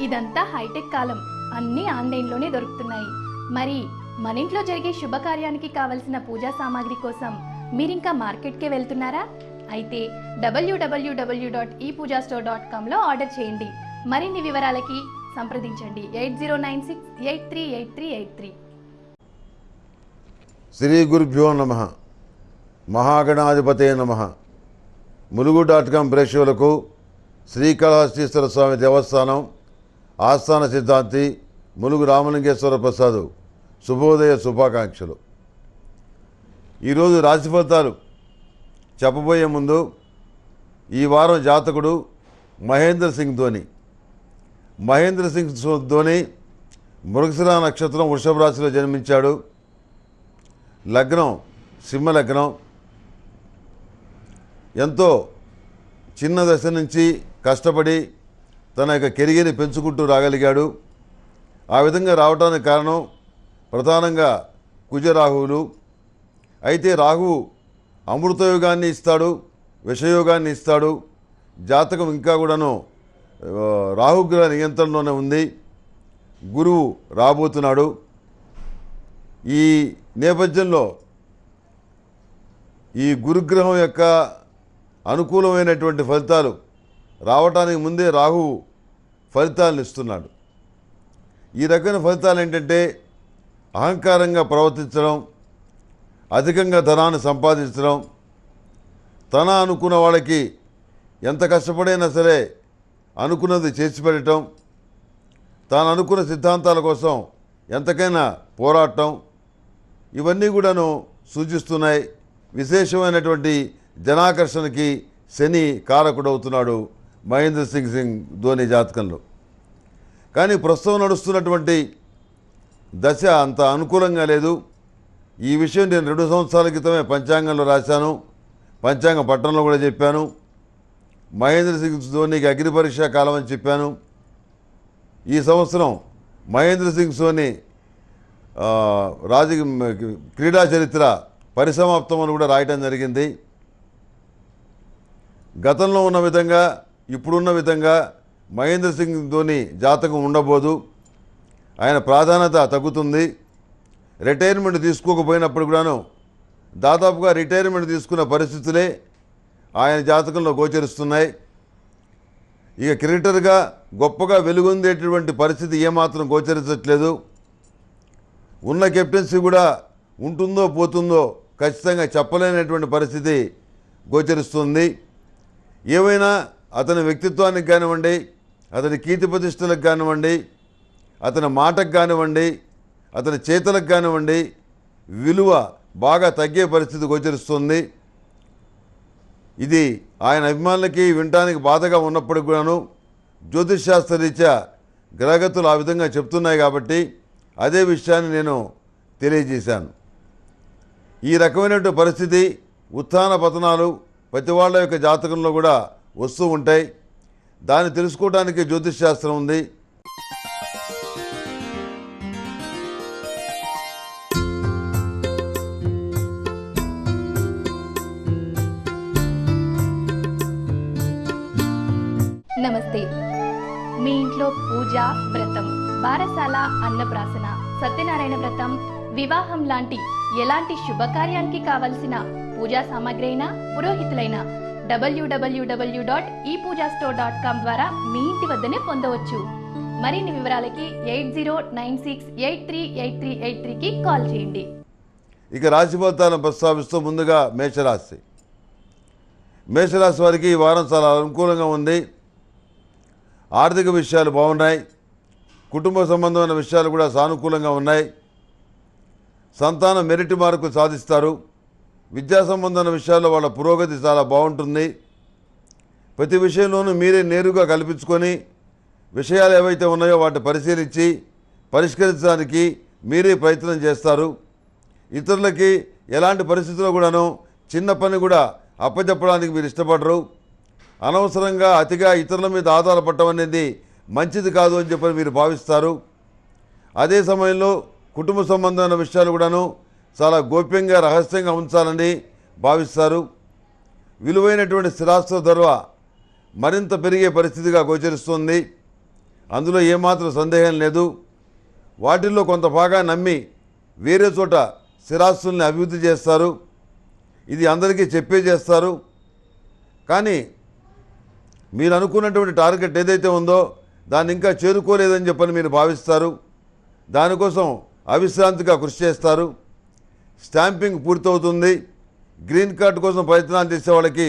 ఇదంతా హైటెక్ కాలం, అన్నీ ఆన్లైన్లోనే దొరుకుతున్నాయి. మరి మన ఇంట్లో జరిగే శుభకార్యానికి కావలసిన పూజా సామాగ్రి కోసం మీరింకా మార్కెట్కే వెళ్తున్నారా? అయితే www.epoojastore.comలో ఆర్డర్ చేయండి. మరిన్ని వివరాలకి సంప్రదించండి 8096838383. శ్రీ గురుభ్యో నమః. మహాగణాధిపతే నమః. ములుగు.com ప్రేక్షకులకు శ్రీకాళహస్తీశ్వర స్వామి దేవస్థానం ఆస్థాన సిద్ధాంతి ములుగు రామలింగేశ్వర ప్రసాద్ శుభోదయ శుభాకాంక్షలు. ఈరోజు రాశి ఫలితాలు చెప్పబోయే ముందు ఈ వారం జాతకుడు మహేంద్ర సింగ్ ధోని. మహేంద్ర సింగ్ ధోని మృగశిర నక్షత్రం వృషభ రాశిలో జన్మించాడు. లగ్నం సింహ లగ్నం. ఎంతో చిన్న దశ నుంచి కష్టపడి తన యొక్క కెరీర్ని పెంచుకుంటూ రాగలిగాడు. ఆ విధంగా రావడానికి కారణం ప్రధానంగా కుజరాహువులు. అయితే రాహువు అమృతయోగాన్ని ఇస్తాడు, విషయోగాన్ని ఇస్తాడు. జాతకం ఇంకా కూడాను రాహుగ్రహ నియంత్రణలోనే ఉంది. గురువు రాబోతున్నాడు. ఈ నేపథ్యంలో ఈ గురుగ్రహం యొక్క అనుకూలమైనటువంటి ఫలితాలు రావటానికి ముందే రాహువు ఫలితాలను ఇస్తున్నాడు. ఈ రకమైన ఫలితాలు ఏంటంటే అహంకారంగా ప్రవర్తించడం, అధికంగా ధనాన్ని సంపాదించడం, తన అనుకున్న వాళ్ళకి ఎంత కష్టపడైనా సరే అనుకున్నది చేసి పెట్టడం, తాను అనుకున్న సిద్ధాంతాల కోసం ఎంతకైనా పోరాటం, ఇవన్నీ కూడాను సూచిస్తున్నాయి. విశేషమైనటువంటి జనాకర్షణకి శని కారకుడవుతున్నాడు మహేంద్ర సింగ్ ధోని జాతకంలో. కానీ ప్రస్తుతం నడుస్తున్నటువంటి దశ అంత అనుకూలంగా లేదు. ఈ విషయం నేను 2 సంవత్సరాల క్రితమే పంచాంగంలో రాశాను, పంచాంగ పట్టణంలో కూడా చెప్పాను. మహేంద్ర సింగ్ ధోనికి అగ్ని పరీక్షా కాలం అని చెప్పాను. ఈ సంవత్సరం మహేంద్ర సింగ్ ధోని క్రీడా చరిత్ర పరిసమాప్తం అని కూడా రాయటం జరిగింది. గతంలో ఉన్న విధంగా ఇప్పుడున్న విధంగా మహేంద్ర సింగ్ ధోని జాతకం ఉండబోదు. ఆయన ప్రాధాన్యత తగ్గుతుంది. రిటైర్మెంట్ తీసుకోకపోయినప్పుడు కూడాను దాదాపుగా రిటైర్మెంట్ తీసుకున్న పరిస్థితులే ఆయన జాతకంలో గోచరిస్తున్నాయి. ఇక క్రికెటర్గా గొప్పగా వెలుగొందేటటువంటి పరిస్థితి ఏమాత్రం గోచరించట్లేదు. ఉన్న కెప్టెన్సీ కూడా ఉంటుందో పోతుందో ఖచ్చితంగా చెప్పలేనటువంటి పరిస్థితి గోచరిస్తుంది. ఏమైనా అతని వ్యక్తిత్వానికి కానివ్వండి, అతని కీర్తి ప్రతిష్టలకు కానివ్వండి, అతని మాటకు కానివ్వండి, అతని చేతలకు కానివ్వండి విలువ బాగా తగ్గే పరిస్థితి గోచరిస్తుంది. ఇది ఆయన అభిమానులకి వినటానికి బాధగా ఉన్నప్పటికి కూడాను జ్యోతిష్ శాస్త్రరీత్యా గ్రహగతులు ఆ విధంగా చెప్తున్నాయి కాబట్టి అదే విషయాన్ని నేను తెలియజేశాను. ఈ రకమైనటువంటి పరిస్థితి ఉత్థాన పతనాలు ప్రతి వాళ్ళ యొక్క జాతకంలో కూడా వస్తూ ఉంటాయి. దాన్ని తెలుసుకోవడానికి జ్యోతిష్ శాస్త్రం ఉంది. నమస్తే. మీ ఇంట్లో పూజ, వ్రతం, బారసాల, అన్నప్రాసన, సత్యనారాయణ వ్రతం, వివాహం లాంటి ఎలాంటి శుభకార్యానికి కావలసిన పూజా సామాగ్రి అయినా, పురోహితులైన www.epoojastore.com ద్వారా మీ ఇంటి వద్దనే పొందవచ్చు. మరిన్ని వివరాలకి 8096838383కి కాల్ చేయండి. ఇక రాశి ఫలితాలను ప్రస్తావిస్తూ ముందుగా మేషరాశి. మేషరాశి వారికి ఈ వారం చాలా అనుకూలంగా ఉంది. ఆర్థిక విషయాలు బాగున్నాయి. కుటుంబ సంబంధమైన విషయాలు కూడా సానుకూలంగా ఉన్నాయి. సంతానం మెరిట్ మార్కు సాధిస్తారు. విద్యా సంబంధమైన విషయాల్లో వాళ్ళ పురోగతి చాలా బాగుంటుంది. ప్రతి విషయంలోనూ మీరే నేరుగా కల్పించుకొని విషయాలు ఏవైతే ఉన్నాయో వాటిని పరిశీలించి పరిష్కరించడానికి మీరే ప్రయత్నం చేస్తారు. ఇతరులకి ఎలాంటి పరిస్థితుల్లో కూడాను చిన్న పని కూడా అప్పచెప్పడానికి మీరు ఇష్టపడరు. అనవసరంగా అతిగా ఇతరుల మీద ఆధారపడటం అనేది మంచిది కాదు అని చెప్పి మీరు భావిస్తారు. అదే సమయంలో కుటుంబ సంబంధమైన విషయాలు కూడాను చాలా గోప్యంగా రహస్యంగా ఉంచాలని భావిస్తారు. విలువైనటువంటి స్థిరాస్తుల ధర మరింత పెరిగే పరిస్థితిగా గోచరిస్తుంది. అందులో ఏమాత్రం సందేహం లేదు. వాటిల్లో కొంత బాగా నమ్మి వేరే చోట స్థిరాస్తుల్ని అభివృద్ధి చేస్తారు. ఇది అందరికీ చెప్పే చేస్తారు. కానీ మీరు అనుకున్నటువంటి టార్గెట్ ఏదైతే ఉందో దాన్ని ఇంకా చేరుకోలేదని చెప్పని మీరు భావిస్తారు. దానికోసం అవిశ్రాంతిగా కృషి చేస్తారు. స్టాంపింగ్ పూర్తవుతుంది. గ్రీన్ కార్డు కోసం ప్రయత్నాలు చేసే వాళ్ళకి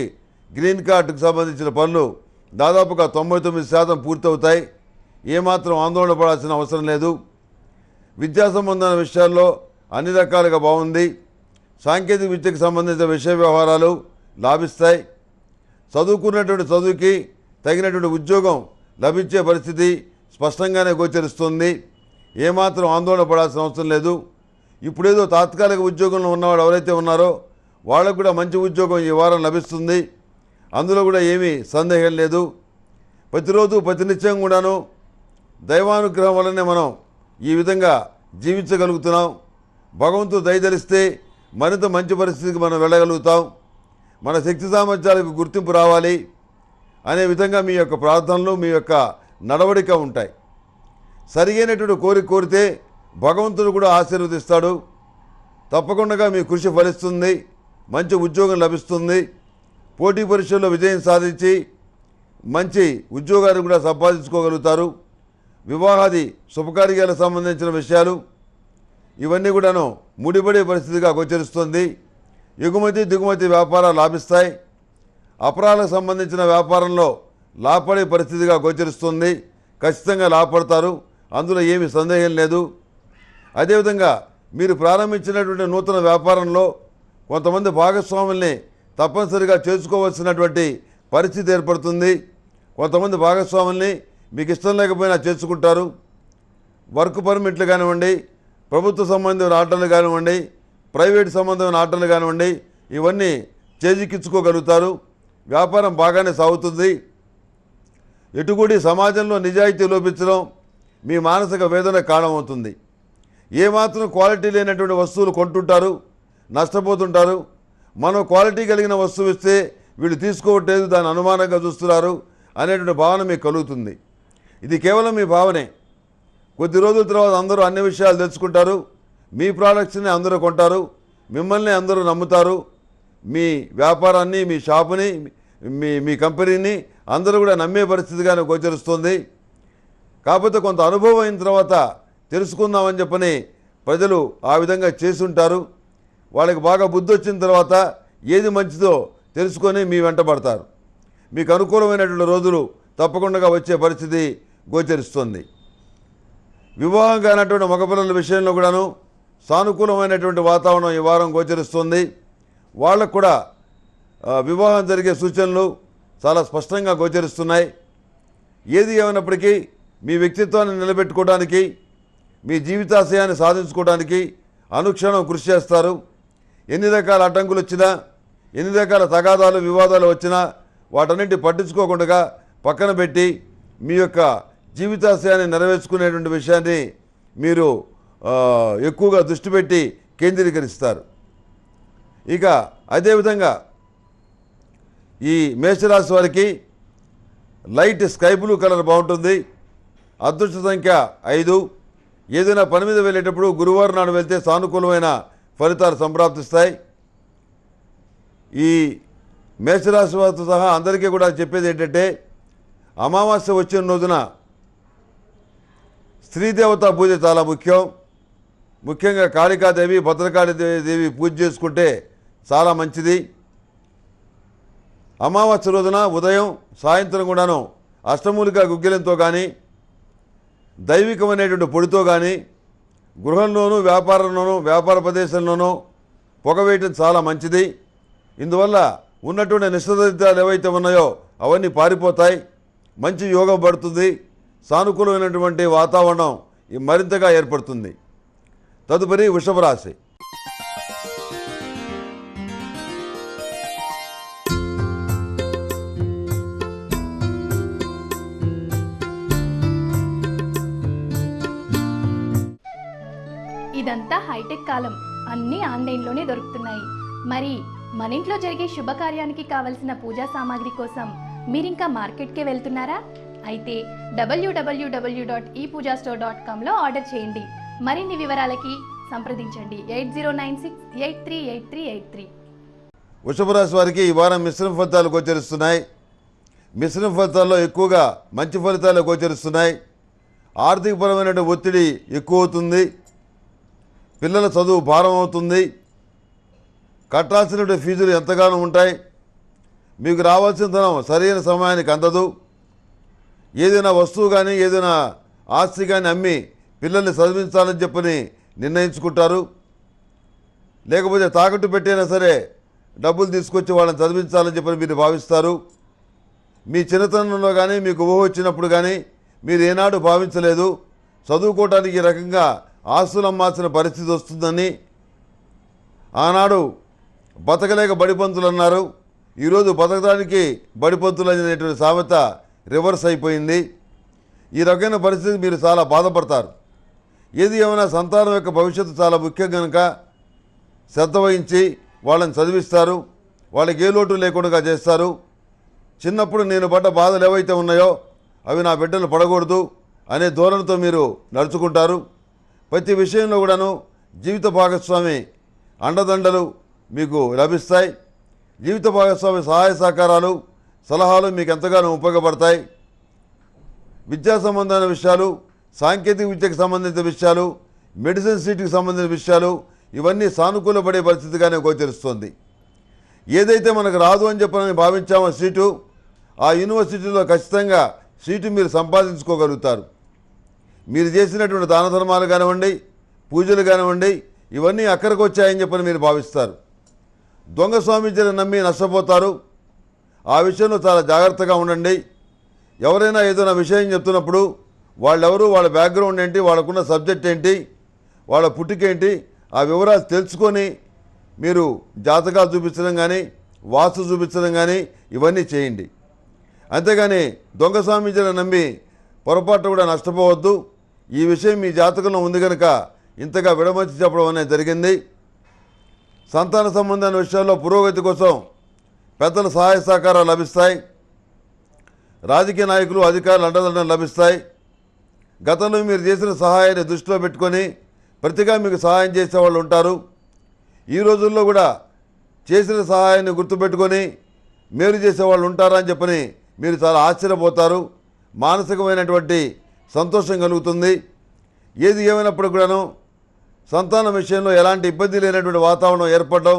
గ్రీన్ కార్డుకు సంబంధించిన పనులు దాదాపుగా 99% పూర్తవుతాయి. ఏమాత్రం ఆందోళన పడాల్సిన అవసరం లేదు. విద్యా సంబంధమైన విషయాల్లో అన్ని రకాలుగా బాగుంది. సాంకేతిక విద్యకు సంబంధించిన విషయ వ్యవహారాలు లాభిస్తాయి. చదువుకున్నటువంటి చదువుకి తగినటువంటి ఉద్యోగం లభించే పరిస్థితి స్పష్టంగానే గోచరిస్తుంది. ఏమాత్రం ఆందోళన పడాల్సిన అవసరం లేదు. ఇప్పుడేదో తాత్కాలిక ఉద్యోగంలో ఉన్నవాడు ఎవరైతే ఉన్నారో వాళ్ళకు కూడా మంచి ఉద్యోగం ఈ వారం లభిస్తుంది. అందులో కూడా ఏమీ సందేహం లేదు. ప్రతిరోజు ప్రతినిత్యం కూడాను దైవానుగ్రహం వల్లనే మనం ఈ విధంగా జీవించగలుగుతున్నాం. భగవంతుడు దయదలిస్తే మరింత మంచి పరిస్థితికి మనం వెళ్ళగలుగుతాం. మన శక్తి సామర్థ్యాలకు గుర్తింపు రావాలి అనే విధంగా మీ యొక్క ప్రార్థనలు మీ యొక్క నడవడిక ఉంటాయి. సరియైనటువంటి కోరిక కోరితే భగవంతుడు కూడా ఆశీర్వదిస్తాడు. తప్పకుండా మీ కృషి ఫలిస్తుంది. మంచి ఉద్యోగం లభిస్తుంది. పోటీ పరీక్షల్లో విజయం సాధించి మంచి ఉద్యోగాన్ని కూడా సంపాదించుకోగలుగుతారు. వివాహాది శుభకార్యాలకు సంబంధించిన విషయాలు ఇవన్నీ కూడాను ముడిపడే పరిస్థితిగా గోచరిస్తుంది. ఎగుమతి దిగుమతి వ్యాపారాలు లాభిస్తాయి. అపరాలకు సంబంధించిన వ్యాపారంలో లాభపడే పరిస్థితిగా గోచరిస్తుంది. ఖచ్చితంగా లాభపడతారు. అందులో ఏమీ సందేహం లేదు. అదేవిధంగా మీరు ప్రారంభించినటువంటి నూతన వ్యాపారంలో కొంతమంది భాగస్వాముల్ని తప్పనిసరిగా చేసుకోవాల్సినటువంటి పరిస్థితి ఏర్పడుతుంది. కొంతమంది భాగస్వాముల్ని మీకు ఇష్టం లేకపోయినా చేసుకుంటారు. వర్క్ పర్మిట్లు కానివ్వండి, ప్రభుత్వ సంబంధమైన ఆటలు కానివ్వండి, ప్రైవేట్ సంబంధమైన ఆటలు కానివ్వండి, ఇవన్నీ చేజిక్కించుకోగలుగుతారు. వ్యాపారం బాగానే సాగుతుంది. ఎటుకూడి సమాజంలో నిజాయితీ లోపించడం మీ మానసిక వేదన కారణమవుతుంది. ఏమాత్రం క్వాలిటీ లేనటువంటి వస్తువులు కొంటుంటారు, నష్టపోతుంటారు. మనం క్వాలిటీ కలిగిన వస్తువు ఇస్తే వీళ్ళు తీసుకోవట్లేదు, దాన్ని అనుమానంగా చూస్తున్నారు అనేటువంటి భావన మీకు కలుగుతుంది. ఇది కేవలం మీ భావనే. కొద్ది రోజుల తర్వాత అందరూ అన్ని విషయాలు తెలుసుకుంటారు. మీ ప్రోడక్ట్స్ని అందరూ కొంటారు. మిమ్మల్ని అందరూ నమ్ముతారు. మీ వ్యాపారాన్ని, మీ షాపుని, మీ కంపెనీని అందరూ కూడా నమ్మే పరిస్థితిగానే గోచరిస్తుంది. కాకపోతే కొంత అనుభవం అయిన తర్వాత తెలుసుకుందామని చెప్పని ప్రజలు ఆ విధంగా చేసుంటారు. వాళ్ళకి బాగా బుద్ధి వచ్చిన తర్వాత ఏది మంచిదో తెలుసుకొని మీ వెంట పడతారు. మీకు అనుకూలమైనటువంటి రోజులు తప్పకుండా వచ్చే పరిస్థితి గోచరిస్తుంది. వివాహం కానటువంటి మగపిల్లల విషయంలో కూడాను సానుకూలమైనటువంటి వాతావరణం ఈ వారం గోచరిస్తుంది. వాళ్ళకు కూడా వివాహం జరిగే సూచనలు చాలా స్పష్టంగా గోచరిస్తున్నాయి. ఏది ఏమైనప్పటికీ మీ వ్యక్తిత్వాన్ని నిలబెట్టుకోవడానికి, మీ జీవితాశయాన్ని సాధించుకోవడానికి అనుక్షణం కృషి చేస్తారు. ఎన్ని రకాల అడ్డంకులు వచ్చినా, ఎన్ని రకాల తగాదాలు వివాదాలు వచ్చినా వాటన్నింటి పట్టించుకోకుండా పక్కన పెట్టి మీ యొక్క జీవితాశయాన్ని నెరవేర్చుకునేటువంటి విషయాన్ని మీరు ఎక్కువగా దృష్టి పెట్టి కేంద్రీకరిస్తారు. ఇక అదేవిధంగా ఈ మేషరాశి వారికి లైట్ స్కై బ్లూ కలర్ బాగుంటుంది. అదృష్ట సంఖ్య 5. ఏదైనా పని మీద వెళ్ళేటప్పుడు గురువారం నాడు వెళ్తే సానుకూలమైన ఫలితాలు సంప్రాప్తిస్తాయి. ఈ మేషరాశి వారితో సహా అందరికీ కూడా చెప్పేది ఏంటంటే, అమావాస్య వచ్చిన రోజున స్త్రీదేవతా పూజ చాలా ముఖ్యం. ముఖ్యంగా కాళికాదేవి, భద్రకాళీదేవి పూజ చేసుకుంటే చాలా మంచిది. అమావాస్య రోజున ఉదయం సాయంత్రం కూడాను అష్టమూలిక గుగ్గిలంతో కానీ, దైవికమైనటువంటి పొడితో కానీ, గృహంలోనూ వ్యాపారంలోనూ వ్యాపార ప్రదేశంలోనూ పొగ వేయటం చాలా మంచిది. ఇందువల్ల ఉన్నటువంటి నిశ్చితాలు ఏవైతే ఉన్నాయో అవన్నీ పారిపోతాయి. మంచి యోగం పడుతుంది. సానుకూలమైనటువంటి వాతావరణం మరింతగా ఏర్పడుతుంది. తదుపరి వృషభ రాశి. ఇదంతా హైటెక్ కాలం. అన్నీ ఆన్లైన్లోనే దొరుకుతున్నాయి. మరి మన ఇంట్లో జరిగే శుభకార్యానికి కావలసిన పూజా సామాగ్రి కోసం మీరింకా మార్కెట్కే వెళ్తున్నారా? అయితే www.epoojastore.comలో ఆర్డర్ చేయండి. మరిన్ని వివరాలకి సంప్రదించండి 8096838383. వృషభ రాశి వారికి ఈ వారం మిశ్రమ ఫలితాలు గోచరిస్తున్నాయి. మిశ్రమ ఫలితాల్లో ఎక్కువగా మంచి ఫలితాలు గోచరిస్తున్నాయి. ఆర్థికపరమైన ఒత్తిడి ఎక్కువ అవుతుంది. పిల్లల చదువు భారం అవుతుంది. కట్టాల్సిన ఫీజులు ఎంతగానో ఉంటాయి. మీకు రావాల్సిన ధనం సరైన సమయానికి అందదు. ఏదైనా వస్తువు కానీ ఏదైనా ఆస్తి కానీ అమ్మి పిల్లల్ని చదివించాలని చెప్పని నిర్ణయించుకుంటారు. లేకపోతే తాకట్టు పెట్టైనా సరే డబ్బులు తీసుకొచ్చి వాళ్ళని చదివించాలని చెప్పని మీరు భావిస్తారు. మీ చిన్నతనంలో కానీ మీకు ఊహ వచ్చినప్పుడు కానీ మీరు ఏనాడు భావించలేదు చదువుకోవటానికి ఈ రకంగా ఆస్తులు అమ్మాల్సిన పరిస్థితి వస్తుందని. ఆనాడు బతకలేక బడిపంతులు అన్నారు. ఈరోజు బతకడానికి బడిపంతులు అనేటువంటి సామెత రివర్స్ అయిపోయింది. ఈ రకమైన పరిస్థితి మీరు చాలా బాధపడతారు. ఏది ఏమైనా సంతానం యొక్క భవిష్యత్తు చాలా ముఖ్యం కనుక శ్రద్ధ వహించి వాళ్ళని చదివిస్తారు. వాళ్ళకి ఏ లోటు లేకుండా చేస్తారు. చిన్నప్పుడు నేను పడ్డ బాధలు ఏవైతే ఉన్నాయో అవి నా బిడ్డలు పడకూడదు అనే ధోరణితో మీరు నడుచుకుంటారు. ప్రతి విషయంలో కూడాను జీవిత భాగస్వామి అండదండలు మీకు లభిస్తాయి. జీవిత భాగస్వామి సహాయ సహకారాలు సలహాలు మీకు ఎంతగానో ఉపయోగపడతాయి. విద్యా సంబంధమైన విషయాలు, సాంకేతిక విద్యకు సంబంధించిన విషయాలు, మెడిసిన్ సీట్కి సంబంధించిన విషయాలు ఇవన్నీ సానుకూలపడే పరిస్థితిగానే గోచరిస్తుంది. ఏదైతే మనకు రాదు అని చెప్పని భావించామో సీటు, ఆ యూనివర్సిటీలో ఖచ్చితంగా సీటు మీరు సంపాదించుకోగలుగుతారు. మీరు చేసినటువంటి దాన ధర్మాలు కానివ్వండి, పూజలు కానివ్వండి ఇవన్నీ అక్కడికి వచ్చాయని చెప్పని మీరు భావిస్తారు. దొంగ స్వామీజీని నమ్మి నష్టపోతారు. ఆ విషయంలో చాలా జాగ్రత్తగా ఉండండి. ఎవరైనా ఏదైనా విషయం చెప్తున్నప్పుడు వాళ్ళెవరు, వాళ్ళ బ్యాక్గ్రౌండ్ ఏంటి, వాళ్ళకున్న సబ్జెక్ట్ ఏంటి, వాళ్ళ పుట్టుకేంటి ఆ వివరాలు తెలుసుకొని మీరు జాతకాలు చూపించడం కానీ వాస్తు చూపించడం కానీ ఇవన్నీ చేయండి. అంతేగాని దొంగ స్వామీజీని నమ్మి పొరపాటు కూడా నష్టపోవద్దు. ఈ విషయం మీ జాతకంలో ఉంది కనుక ఇంతగా విడమర్చి చెప్పడం అనేది జరిగింది. సంతాన సంబంధమైన విషయాల్లో పురోగతి కోసం పెద్దల సహాయ సహకారాలు లభిస్తాయి. రాజకీయ నాయకులు అధికారులు అండదండలు లభిస్తాయి. గతంలో మీరు చేసిన సహాయాన్ని దృష్టిలో పెట్టుకొని ప్రతిగా మీకు సహాయం చేసేవాళ్ళు ఉంటారు. ఈ రోజుల్లో కూడా చేసిన సహాయాన్ని గుర్తుపెట్టుకొని మేలు చేసేవాళ్ళు ఉంటారా అని చెప్పని మీరు చాలా ఆశ్చర్యపోతారు. మానసికమైనటువంటి సంతోషం కలుగుతుంది. ఏది ఏమైనప్పుడు కూడాను సంతానం విషయంలో ఎలాంటి ఇబ్బంది లేనటువంటి వాతావరణం ఏర్పడడం,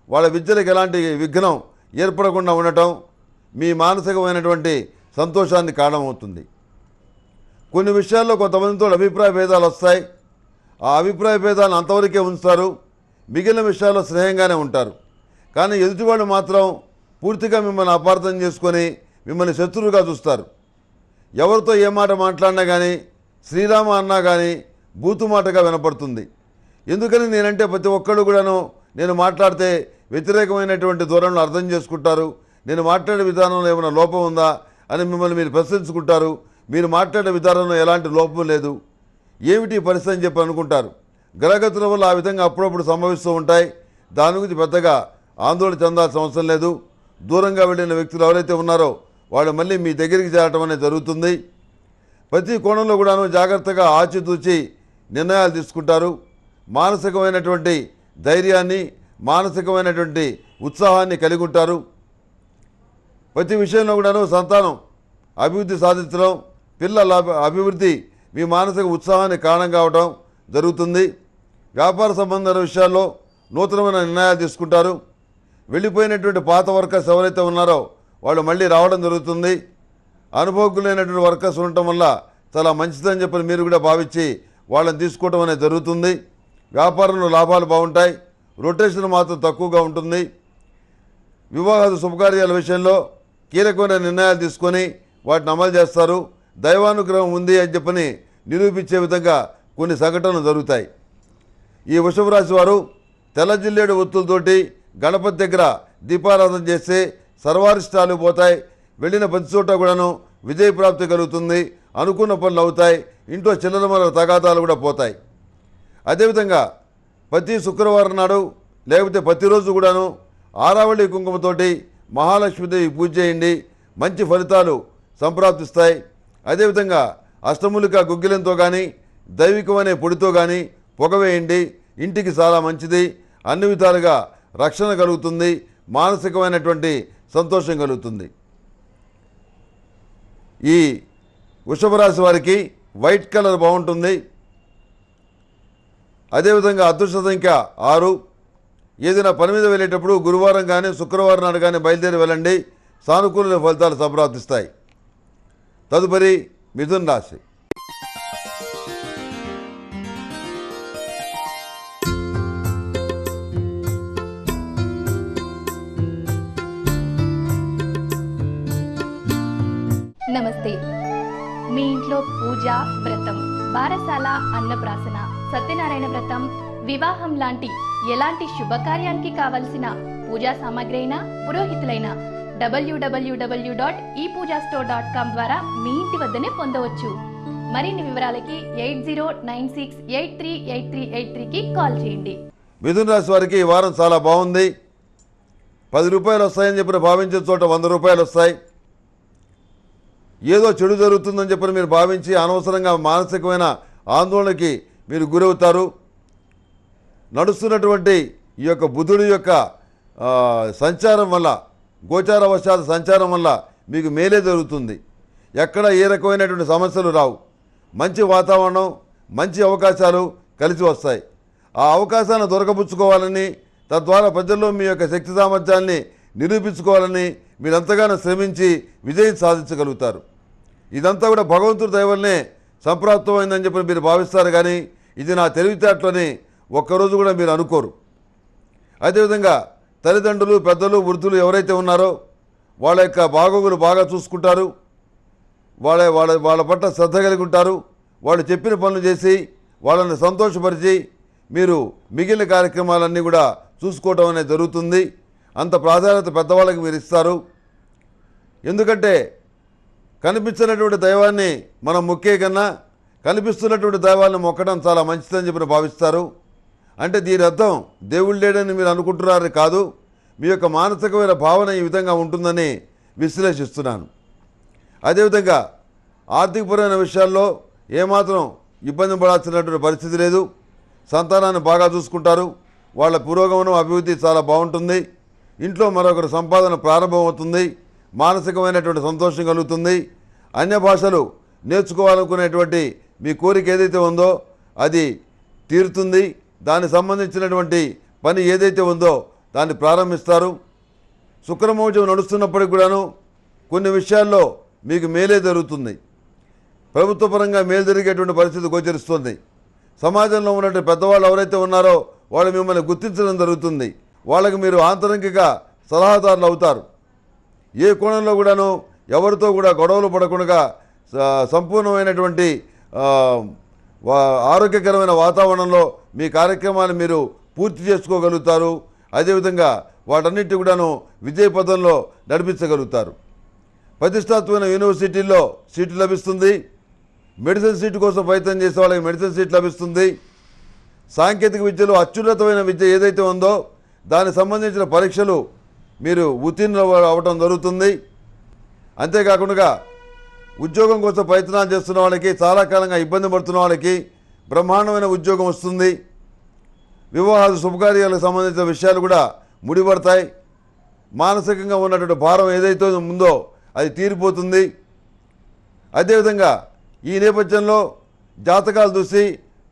వాళ్ళ విద్యలకు ఎలాంటి విఘ్నం ఏర్పడకుండా ఉండటం మీ మానసికమైనటువంటి సంతోషాన్ని కారణమవుతుంది. కొన్ని విషయాల్లో కొంతమందితో అభిప్రాయ భేదాలు వస్తాయి. ఆ అభిప్రాయ భేదాలను అంతవరకే ఉంచుతారు. మిగిలిన విషయాల్లో స్నేహంగానే ఉంటారు. కానీ ఎదుటివాళ్ళు మాత్రం పూర్తిగా మిమ్మల్ని అపార్థం చేసుకొని మిమ్మల్ని శత్రువుగా చూస్తారు. ఎవరితో ఏ మాట మాట్లాడినా కానీ శ్రీరామ అన్నా కానీ బూతు మాటగా వినపడుతుంది. ఎందుకని నేనంటే ప్రతి ఒక్కళ్ళు కూడాను నేను మాట్లాడితే వ్యతిరేకమైనటువంటి ధోరణిలో అర్థం చేసుకుంటారు. నేను మాట్లాడే విధానంలో ఏమైనా లోపం ఉందా అని మిమ్మల్ని మీరు ప్రశ్నించుకుంటారు. మీరు మాట్లాడే విధానంలో ఎలాంటి లోపం లేదు, ఏమిటి పరిస్థితి అని చెప్పి అనుకుంటారు. గ్రహగతుల వల్ల ఆ విధంగా అప్పుడప్పుడు సంభవిస్తూ ఉంటాయి. దాని గురించి పెద్దగా ఆందోళన చెందాల్సిన అవసరం లేదు. దూరంగా వెళ్ళిన వ్యక్తులు ఎవరైతే ఉన్నారో వాళ్ళు మళ్ళీ మీ దగ్గరికి చేరటం అనేది జరుగుతుంది. ప్రతి కోణంలో కూడాను జాగ్రత్తగా ఆచితూచి నిర్ణయాలు తీసుకుంటారు. మానసికమైనటువంటి ధైర్యాన్ని, మానసికమైనటువంటి ఉత్సాహాన్ని కలిగి ఉంటారు. ప్రతి విషయంలో కూడాను సంతానం అభివృద్ధి సాధించడం, పిల్లల అభివృద్ధి మీ మానసిక ఉత్సాహానికి కారణం కావడం జరుగుతుంది. వ్యాపార సంబంధమైన విషయాల్లో నూతనమైన నిర్ణయాలు తీసుకుంటారు. వెళ్ళిపోయినటువంటి పాత వర్కర్స్ ఎవరైతే ఉన్నారో వాళ్ళు మళ్ళీ రావడం జరుగుతుంది. అనుభవజ్ఞులైనటువంటి వర్కర్స్ ఉండటం వల్ల చాలా మంచిదని చెప్పి మీరు కూడా భావించి వాళ్ళని తీసుకోవడం అనేది జరుగుతుంది. వ్యాపారంలో లాభాలు బాగుంటాయి. రొటేషన్ మాత్రం తక్కువగా ఉంటుంది. వివాహాలు శుభకార్యాల విషయంలో కీలకమైన నిర్ణయాలు తీసుకొని వాటిని అమలు చేస్తారు. దైవానుగ్రహం ఉంది అని చెప్పని నిరూపించే విధంగా కొన్ని సంఘటనలు జరుగుతాయి. ఈ వృషభ రాశి వారు తెల్ల జిల్లేడు ఒత్తులతోటి గణపతి దగ్గర దీపారాధన చేస్తే సర్వారిష్టాలు పోతాయి. వెళ్ళిన ప్రతి చోట కూడాను విజయప్రాప్తి కలుగుతుంది. అనుకున్న పనులు అవుతాయి. ఇంట్లో చిల్లరమల తగాదాలు కూడా పోతాయి. అదేవిధంగా ప్రతి శుక్రవారం నాడు లేకపోతే ప్రతిరోజు కూడాను ఆరావళి కుంకుమతోటి మహాలక్ష్మీదేవి పూజ చేయండి. మంచి ఫలితాలు సంప్రాప్తిస్తాయి. అదేవిధంగా అష్టములిక గుగ్గిలంతో కానీ దైవికమనే పొడితో కానీ పొగ వేయండి. ఇంటికి చాలా మంచిది. అన్ని విధాలుగా రక్షణ కలుగుతుంది. మానసికమైనటువంటి సంతోషం కలుగుతుంది. ఈ వృషభ రాశి వారికి వైట్ కలర్ బాగుంటుంది. అదేవిధంగా అదృష్ట సంఖ్య 6. ఏదైనా పని మీద వెళ్ళేటప్పుడు గురువారం కానీ శుక్రవారం నాడు కానీ బయలుదేరి వెళ్ళండి. సానుకూల ఫలితాలు సంప్రాప్తిస్తాయి. తదుపరి మిథున రాశి. నమస్తే. మీ ఇంట్లో పూజ, వ్రతం, బారసాల, అన్నప్రాసన, సత్యనారాయణ వ్రతం, వివాహం లాంటి ఎలాంటి శుభకార్యానికి కావలసిన పూజా సామాగ్రి అయినా, పురోహితులైన www.epoojastore.com ద్వారా మీ ఇంటి వద్దనే పొందవచ్చు. మరిన్ని వివరాలకి 8096838383కి కాల్ చేయండి. మిథున రాశి వారికి ఈ వారం చాలా బాగుంది. 10 రూపాయలు వస్తాయని చెప్పిన భావించే చోట 100 రూపాయలు వస్తాయి. ఏదో చెడు జరుగుతుందని చెప్పని మీరు భావించి అనవసరంగా మానసికమైన ఆందోళనకి మీరు గురవుతారు. నడుస్తున్నటువంటి ఈ యొక్క బుధుడి యొక్క సంచారం వల్ల, గోచారవశాత సంచారం వల్ల మీకు మేలే జరుగుతుంది. ఎక్కడ ఏ రకమైనటువంటి సమస్యలు రావు. మంచి వాతావరణం, మంచి అవకాశాలు కలిసి వస్తాయి. ఆ అవకాశాన్ని దొరకపుచ్చుకోవాలని, తద్వారా ప్రజల్లో మీ యొక్క శక్తి సామర్థ్యాన్ని నిరూపించుకోవాలని మీరు ఎంతగానో శ్రమించి విజయం సాధించగలుగుతారు. ఇదంతా కూడా భగవంతుడి దయ వల్లనే సంప్రాప్తమైందని చెప్పి మీరు భావిస్తారు. కానీ ఇది నా తెలివితేటలని ఒక్కరోజు కూడా మీరు అనుకోరు. అదేవిధంగా తల్లిదండ్రులు, పెద్దలు, వృద్ధులు ఎవరైతే ఉన్నారో వాళ్ళ యొక్క బాగోగులు బాగా చూసుకుంటారు. వాళ్ళ పట్ల శ్రద్ధ కలిగి ఉంటారు. వాళ్ళు చెప్పిన పనులు చేసి వాళ్ళని సంతోషపరిచి మీరు మిగిలిన కార్యక్రమాలన్నీ కూడా చూసుకోవడం అనేది జరుగుతుంది. అంత ప్రాధాన్యత పెద్దవాళ్ళకి మీరు ఇస్తారు. ఎందుకంటే కనిపించినటువంటి దైవాన్ని మనం మొక్కే కన్నా కనిపిస్తున్నటువంటి దైవాన్ని మొక్కడం చాలా మంచిదని చెప్పి భావిస్తారు. అంటే దీని అర్థం దేవుడు లేడని మీరు అనుకుంటున్నారు కాదు, మీ యొక్క మానసికమైన భావన ఈ విధంగా ఉంటుందని విశ్లేషిస్తున్నాను. అదేవిధంగా ఆర్థికపరమైన విషయాల్లో ఏమాత్రం ఇబ్బంది పడాల్సినటువంటి పరిస్థితి లేదు. సంతానాన్ని బాగా చూసుకుంటారు. వాళ్ళ పురోగమనం, అభివృద్ధి చాలా బాగుంటుంది. ఇంట్లో మరొకరు సంపాదన ప్రారంభమవుతుంది. మానసికమైనటువంటి సంతోషం కలుగుతుంది. అన్య భాషలు నేర్చుకోవాలనుకునేటువంటి మీ కోరిక ఏదైతే ఉందో అది తీరుతుంది. దానికి సంబంధించినటువంటి పని ఏదైతే ఉందో దాన్ని ప్రారంభిస్తారు. శుక్రమోజం నడుస్తున్నప్పటికి కూడాను కొన్ని విషయాల్లో మీకు మేలే జరుగుతుంది. ప్రభుత్వ పరంగా మేలు జరిగేటువంటి పరిస్థితి గోచరిస్తుంది. సమాజంలో ఉన్నటువంటి పెద్దవాళ్ళు ఎవరైతే ఉన్నారో వాళ్ళు మిమ్మల్ని గుర్తించడం జరుగుతుంది. వాళ్ళకి మీరు ఆంతరంగిక సలహాదారులు అవుతారు. ఏ కోణంలో కూడాను ఎవరితో కూడా గొడవలు పడకుండా సంపూర్ణమైనటువంటి ఆరోగ్యకరమైన వాతావరణంలో మీ కార్యక్రమాన్ని మీరు పూర్తి చేసుకోగలుగుతారు. అదేవిధంగా వాటన్నిటి కూడాను విజయ పథంలో నడిపించగలుగుతారు. ప్రతిష్టాత్మకమైన యూనివర్సిటీల్లో సీటు లభిస్తుంది. మెడిసిన్ సీటు కోసం ప్రయత్నం చేసే వాళ్ళకి మెడిసిన్ సీట్ లభిస్తుంది. సాంకేతిక విద్యలో అత్యున్నతమైన విద్య ఏదైతే ఉందో దానికి సంబంధించిన పరీక్షలు మీరు ఉత్తీర్ణులు అవ్వటం జరుగుతుంది. అంతేకాకుండా ఉద్యోగం కోసం ప్రయత్నాలు చేస్తున్న వాళ్ళకి, చాలా కాలంగా ఇబ్బంది పడుతున్న వాళ్ళకి బ్రహ్మాండమైన ఉద్యోగం వస్తుంది. వివాహాలు, శుభకార్యాలకు సంబంధించిన విషయాలు కూడా ముడిపడతాయి. మానసికంగా ఉన్నటువంటి భారం ఏదైతే ఉందో అది తీరిపోతుంది. అదేవిధంగా ఈ నేపథ్యంలో జాతకాలు చూసి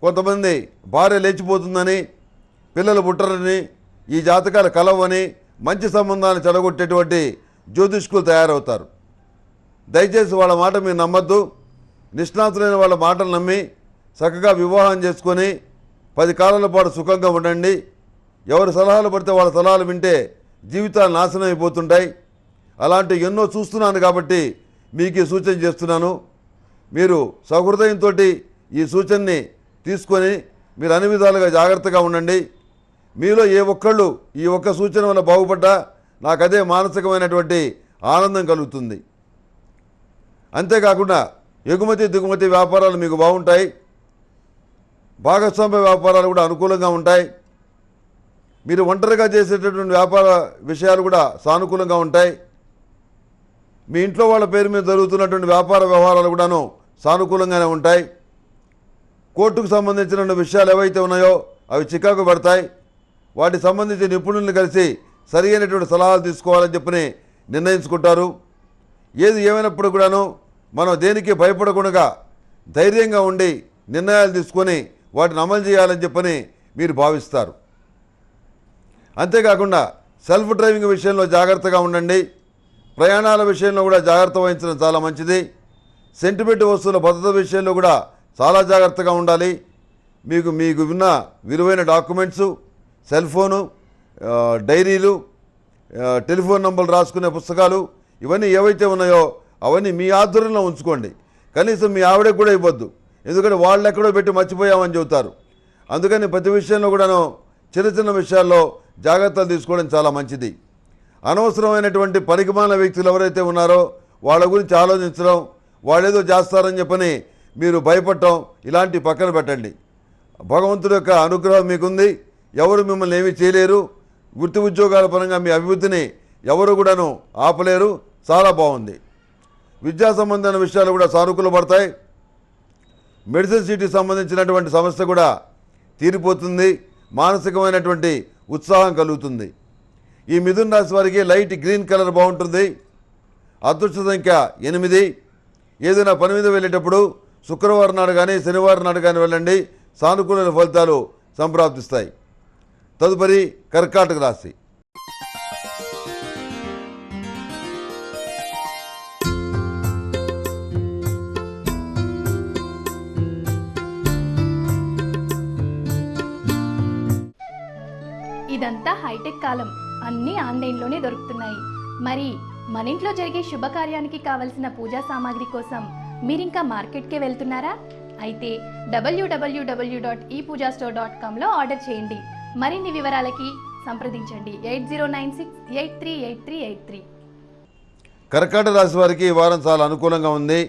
కొంతమంది భార్య లేచిపోతుందని, పిల్లలు పుట్టరని, ఈ జాతకాలు కలవని, మంచి సంబంధాన్ని చెడగొట్టేటువంటి జ్యోతిష్కులు తయారవుతారు. దయచేసి వాళ్ళ మాట మీరు నమ్మద్దు. నిష్ణాతులైన వాళ్ళ మాటలు నమ్మి చక్కగా వివాహం చేసుకొని 10 కాలాల పాటు సుఖంగా ఉండండి. ఎవరి సలహాలు పడితే వాళ్ళ సలహాలు వింటే జీవితాలు నాశనం అయిపోతుంటాయి. అలాంటి ఎన్నో చూస్తున్నాను కాబట్టి మీకు ఈ సూచన చేస్తున్నాను. మీరు సహృదయంతో ఈ సూచనని తీసుకొని మీరు అన్ని విధాలుగా జాగ్రత్తగా ఉండండి. మీలో ఏ ఒక్కళ్ళు ఈ ఒక్క సూచన వల్ల బాగుపడ్డా నాకు అదే మానసికమైనటువంటి ఆనందం కలుగుతుంది. అంతేకాకుండా ఎగుమతి దిగుమతి వ్యాపారాలు మీకు బాగుంటాయి. భాగస్వామ్య వ్యాపారాలు కూడా అనుకూలంగా ఉంటాయి. మీరు ఒంటరిగా చేసేటటువంటి వ్యాపార విషయాలు కూడా సానుకూలంగా ఉంటాయి. మీ ఇంట్లో వాళ్ళ పేరు మీద జరుగుతున్నటువంటి వ్యాపార వ్యవహారాలు కూడాను సానుకూలంగానే ఉంటాయి. కోర్టుకు సంబంధించిన విషయాలు ఏవైతే ఉన్నాయో అవి చికాకు పడతాయి. వాటికి సంబంధించి నిపుణుల్ని కలిసి సరి అయినటువంటి సలహాలు తీసుకోవాలని చెప్పని నిర్ణయించుకుంటారు. ఏది ఏమైనప్పుడు కూడాను మనం దేనికి భయపడకుండా ధైర్యంగా ఉండి నిర్ణయాలు తీసుకొని వాటిని అమలు చేయాలని చెప్పని మీరు భావిస్తారు. అంతేకాకుండా సెల్ఫ్ డ్రైవింగ్ విషయంలో జాగ్రత్తగా ఉండండి. ప్రయాణాల విషయంలో కూడా జాగ్రత్త వహించడం చాలా మంచిది. సెంటిమెంట్ వస్తువుల భద్రత విషయంలో కూడా చాలా జాగ్రత్తగా ఉండాలి. మీకు ఉన్న విలువైన డాక్యుమెంట్సు, సెల్ ఫోను, డైరీలు, టెలిఫోన్ నంబర్లు రాసుకునే పుస్తకాలు ఇవన్నీ ఏవైతే ఉన్నాయో అవన్నీ మీ ఆధ్వర్యంలో ఉంచుకోండి. కనీసం మీ ఆవిడకి కూడా ఇవ్వద్దు, ఎందుకంటే వాళ్ళు ఎక్కడో పెట్టి మర్చిపోయామని చెబుతారు. అందుకని ప్రతి విషయంలో కూడాను చిన్న చిన్న విషయాల్లో జాగ్రత్తలు తీసుకోవడం చాలా మంచిది. అనవసరమైనటువంటి పనికిమాలిన వ్యక్తులు ఎవరైతే ఉన్నారో వాళ్ళ గురించి ఆలోచించడం, వాళ్ళేదో చేస్తారని చెప్పని మీరు భయపడటం ఇలాంటి పక్కన పెట్టండి. భగవంతుడి యొక్క అనుగ్రహం మీకుంది. ఎవరు మిమ్మల్ని ఏమీ చేయలేరు. వృత్తి ఉద్యోగాల పరంగా మీ అభివృద్ధిని ఎవరు కూడాను ఆపలేరు. చాలా బాగుంది. విద్యా సంబంధమైన విషయాలు కూడా సానుకూల పడతాయి. మెడిసిన్ సీట్కి సంబంధించినటువంటి సమస్య కూడా తీరిపోతుంది. మానసికమైనటువంటి ఉత్సాహం కలుగుతుంది. ఈ మిథున రాశి వారికి లైట్ గ్రీన్ కలర్ బాగుంటుంది. అదృష్ట సంఖ్య 8. ఏదైనా పని మీద వెళ్ళేటప్పుడు శుక్రవారం నాడు కానీ శనివారం నాడు కానీ వెళ్ళండి. సానుకూల ఫలితాలు సంప్రాప్తిస్తాయి. తదుపరి కర్కాటక రాశి. ఇదంతా హైటెక్ కాలం, అన్నీ ఆన్లైన్లోనే దొరుకుతున్నాయి. మరి మన ఇంట్లో జరిగే శుభకార్యానికి కావలసిన పూజా సామాగ్రి కోసం మీరింకా మార్కెట్కే వెళ్తున్నారా? అయితే www.epoojastore.comలో ఆర్డర్ చేయండి. మరిన్ని వివరాలకి సంప్రదించండి 8096838383. కర్కాటక రాశి వారికి ఈ వారం చాలా అనుకూలంగా ఉంది.